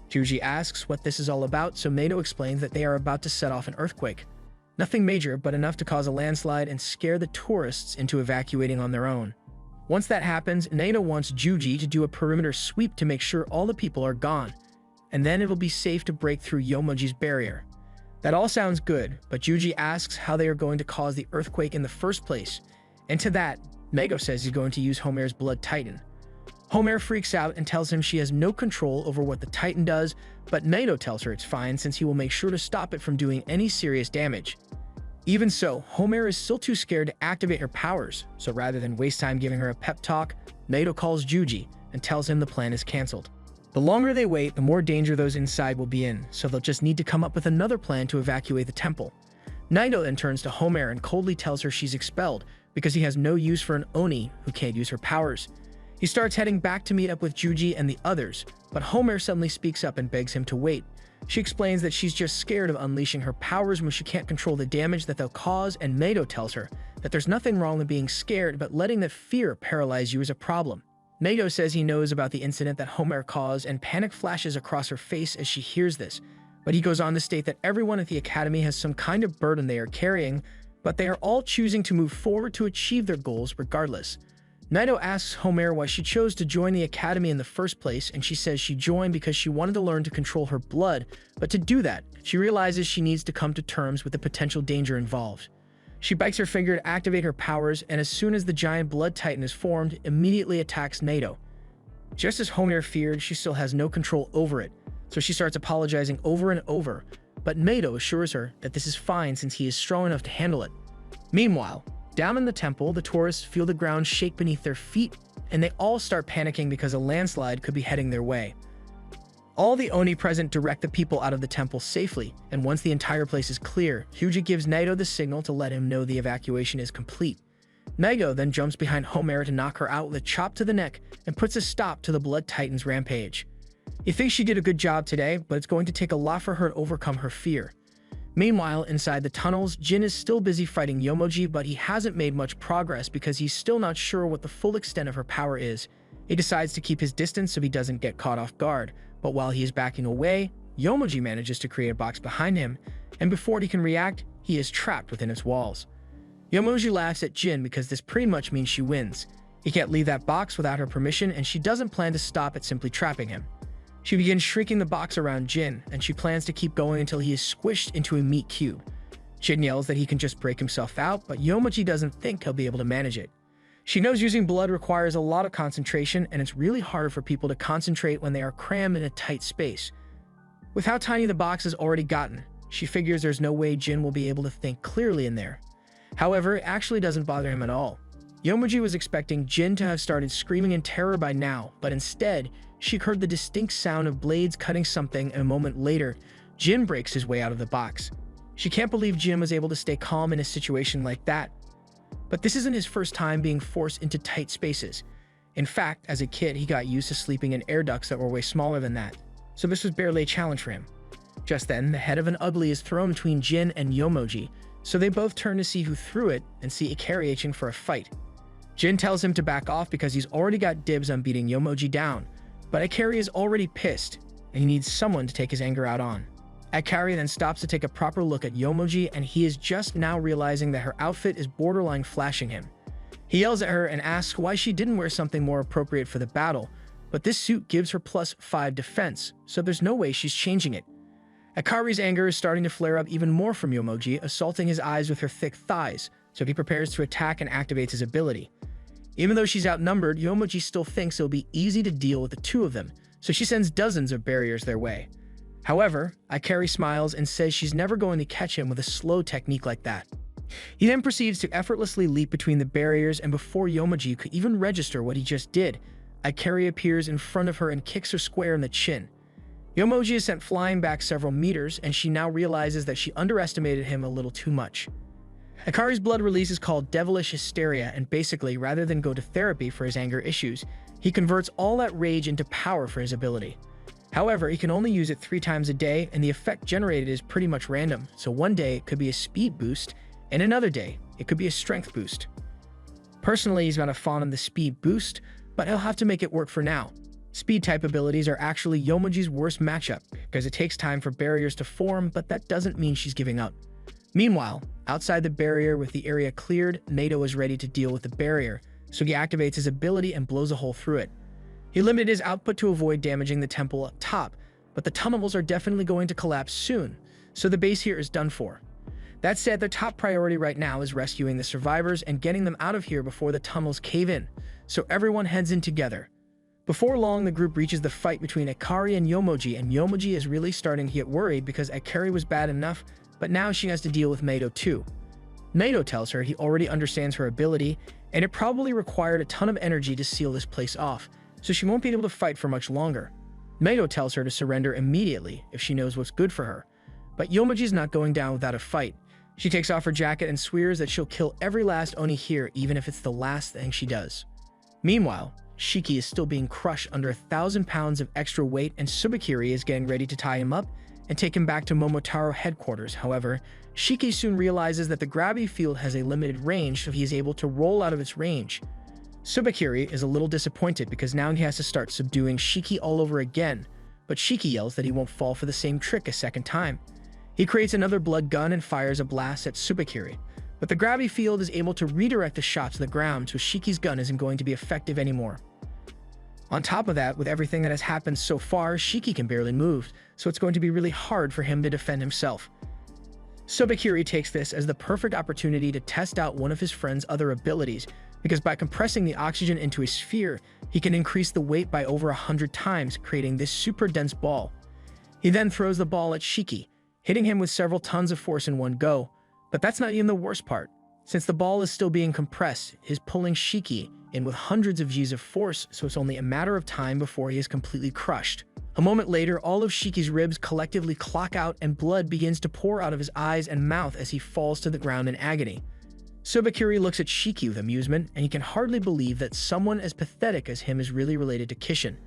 Juji asks what this is all about, so Naito explains that they are about to set off an earthquake. Nothing major, but enough to cause a landslide and scare the tourists into evacuating on their own. Once that happens, Naito wants Juji to do a perimeter sweep to make sure all the people are gone, and then it'll be safe to break through Yomoji's barrier. That all sounds good, but Juji asks how they are going to cause the earthquake in the first place, and to that, Naito says he's going to use Homer's Blood Titan. Homer freaks out and tells him she has no control over what the Titan does, but Naito tells her it's fine since he will make sure to stop it from doing any serious damage. Even so, Homer is still too scared to activate her powers, so rather than waste time giving her a pep talk, Naito calls Juji and tells him the plan is cancelled. The longer they wait, the more danger those inside will be in, so they'll just need to come up with another plan to evacuate the temple. Naito then turns to Homer and coldly tells her she's expelled because he has no use for an Oni who can't use her powers. He starts heading back to meet up with Juji and the others, but Homer suddenly speaks up and begs him to wait, She explains that she's just scared of unleashing her powers when she can't control the damage that they'll cause, and Mado tells her that there's nothing wrong with being scared, but letting the fear paralyze you is a problem. Mado says he knows about the incident that Homer caused, and panic flashes across her face as she hears this, but he goes on to state that everyone at the academy has some kind of burden they are carrying, but they are all choosing to move forward to achieve their goals regardless. Naito asks Homer why she chose to join the academy in the first place, and she says she joined because she wanted to learn to control her blood, but to do that, she realizes she needs to come to terms with the potential danger involved. She bites her finger to activate her powers, and as soon as the giant blood titan is formed, immediately attacks Naito. Just as Homer feared, she still has no control over it, so she starts apologizing over and over, but Naito assures her that this is fine since he is strong enough to handle it. Meanwhile, down in the temple, the tourists feel the ground shake beneath their feet, and they all start panicking because a landslide could be heading their way. All the Oni present direct the people out of the temple safely, and once the entire place is clear, Hyuga gives Naito the signal to let him know the evacuation is complete. Naito then jumps behind Homer to knock her out with a chop to the neck and puts a stop to the Blood Titan's rampage. He thinks she did a good job today, but it's going to take a lot for her to overcome her fear. Meanwhile, inside the tunnels, Jin is still busy fighting Yomoji, but he hasn't made much progress because he's still not sure what the full extent of her power is. He decides to keep his distance so he doesn't get caught off guard, but while he is backing away, Yomoji manages to create a box behind him, and before he can react, he is trapped within its walls. Yomoji laughs at Jin because this pretty much means she wins. He can't leave that box without her permission, and she doesn't plan to stop at simply trapping him. She begins shrieking the box around Jin, and she plans to keep going until he is squished into a meat cube. Jin yells that he can just break himself out, but Yomoji doesn't think he'll be able to manage it. She knows using blood requires a lot of concentration, and it's really hard for people to concentrate when they are crammed in a tight space. With how tiny the box has already gotten, she figures there's no way Jin will be able to think clearly in there. However, it actually doesn't bother him at all. Yomoji was expecting Jin to have started screaming in terror by now, but instead, she heard the distinct sound of blades cutting something, and a moment later, Jin breaks his way out of the box. She can't believe Jin was able to stay calm in a situation like that. But this isn't his first time being forced into tight spaces. In fact, as a kid, he got used to sleeping in air ducts that were way smaller than that, so this was barely a challenge for him. Just then, the head of an ugly is thrown between Jin and Yomoji, so they both turn to see who threw it and see Ikari itching for a fight. Jin tells him to back off because he's already got dibs on beating Yomoji down, but Ikari is already pissed, and he needs someone to take his anger out on. Ikari then stops to take a proper look at Yomoji, and he is just now realizing that her outfit is borderline flashing him. He yells at her and asks why she didn't wear something more appropriate for the battle, but this suit gives her +5 defense, so there's no way she's changing it. Ikari's anger is starting to flare up even more from Yomoji, assaulting his eyes with her thick thighs, so he prepares to attack and activates his ability. Even though she's outnumbered, Yomoji still thinks it'll be easy to deal with the two of them, so she sends dozens of barriers their way. However, Ikari smiles and says she's never going to catch him with a slow technique like that. He then proceeds to effortlessly leap between the barriers, and before Yomoji could even register what he just did, Ikari appears in front of her and kicks her square in the chin. Yomoji is sent flying back several meters, and she now realizes that she underestimated him a little too much. Ikari's blood release is called devilish hysteria, and basically, rather than go to therapy for his anger issues, he converts all that rage into power for his ability. However, he can only use it 3 times a day, and the effect generated is pretty much random, so one day it could be a speed boost, and another day it could be a strength boost. Personally, he's not a fan of the speed boost, but he'll have to make it work for now. Speed type abilities are actually Yomoji's worst matchup, because it takes time for barriers to form, but that doesn't mean she's giving up. Meanwhile, outside the barrier with the area cleared, Naito is ready to deal with the barrier, so he activates his ability and blows a hole through it. He limited his output to avoid damaging the temple up top, but the tunnels are definitely going to collapse soon, so the base here is done for. That said, their top priority right now is rescuing the survivors and getting them out of here before the tunnels cave in, so everyone heads in together. Before long, the group reaches the fight between Ikari and Yomoji is really starting to get worried because Ikari was bad enough, but now she has to deal with Naito too. Naito tells her he already understands her ability, and it probably required a ton of energy to seal this place off, so she won't be able to fight for much longer. Naito tells her to surrender immediately if she knows what's good for her, but Yomoji's not going down without a fight. She takes off her jacket and swears that she'll kill every last Oni here, even if it's the last thing she does. Meanwhile, Shiki is still being crushed under 1,000 pounds of extra weight, and Subakiri is getting ready to tie him up, and take him back to Momotaro headquarters. However, Shiki soon realizes that the gravity field has a limited range, so he is able to roll out of its range. Subakiri is a little disappointed because now he has to start subduing Shiki all over again, but Shiki yells that he won't fall for the same trick a second time. He creates another blood gun and fires a blast at Subakiri, but the gravity field is able to redirect the shot to the ground, so Shiki's gun isn't going to be effective anymore. On top of that, with everything that has happened so far, Shiki can barely move, so it's going to be really hard for him to defend himself. Subakiri takes this as the perfect opportunity to test out one of his friend's other abilities, because by compressing the oxygen into a sphere, he can increase the weight by over 100 times, creating this super dense ball. He then throws the ball at Shiki, hitting him with several tons of force in one go. But that's not even the worst part. Since the ball is still being compressed, he is pulling Shiki in with hundreds of G's of force, so it's only a matter of time before he is completely crushed. A moment later, all of Shiki's ribs collectively clock out and blood begins to pour out of his eyes and mouth as he falls to the ground in agony. Subakiri looks at Shiki with amusement, and he can hardly believe that someone as pathetic as him is really related to Kishin.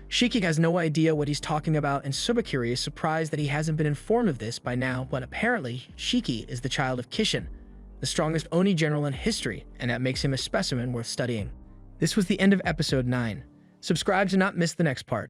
Shiki has no idea what he's talking about, and Subakiri is surprised that he hasn't been informed of this by now, but apparently, Shiki is the child of Kishin, the strongest Oni general in history, and that makes him a specimen worth studying. This was the end of episode 9. Subscribe to not miss the next part.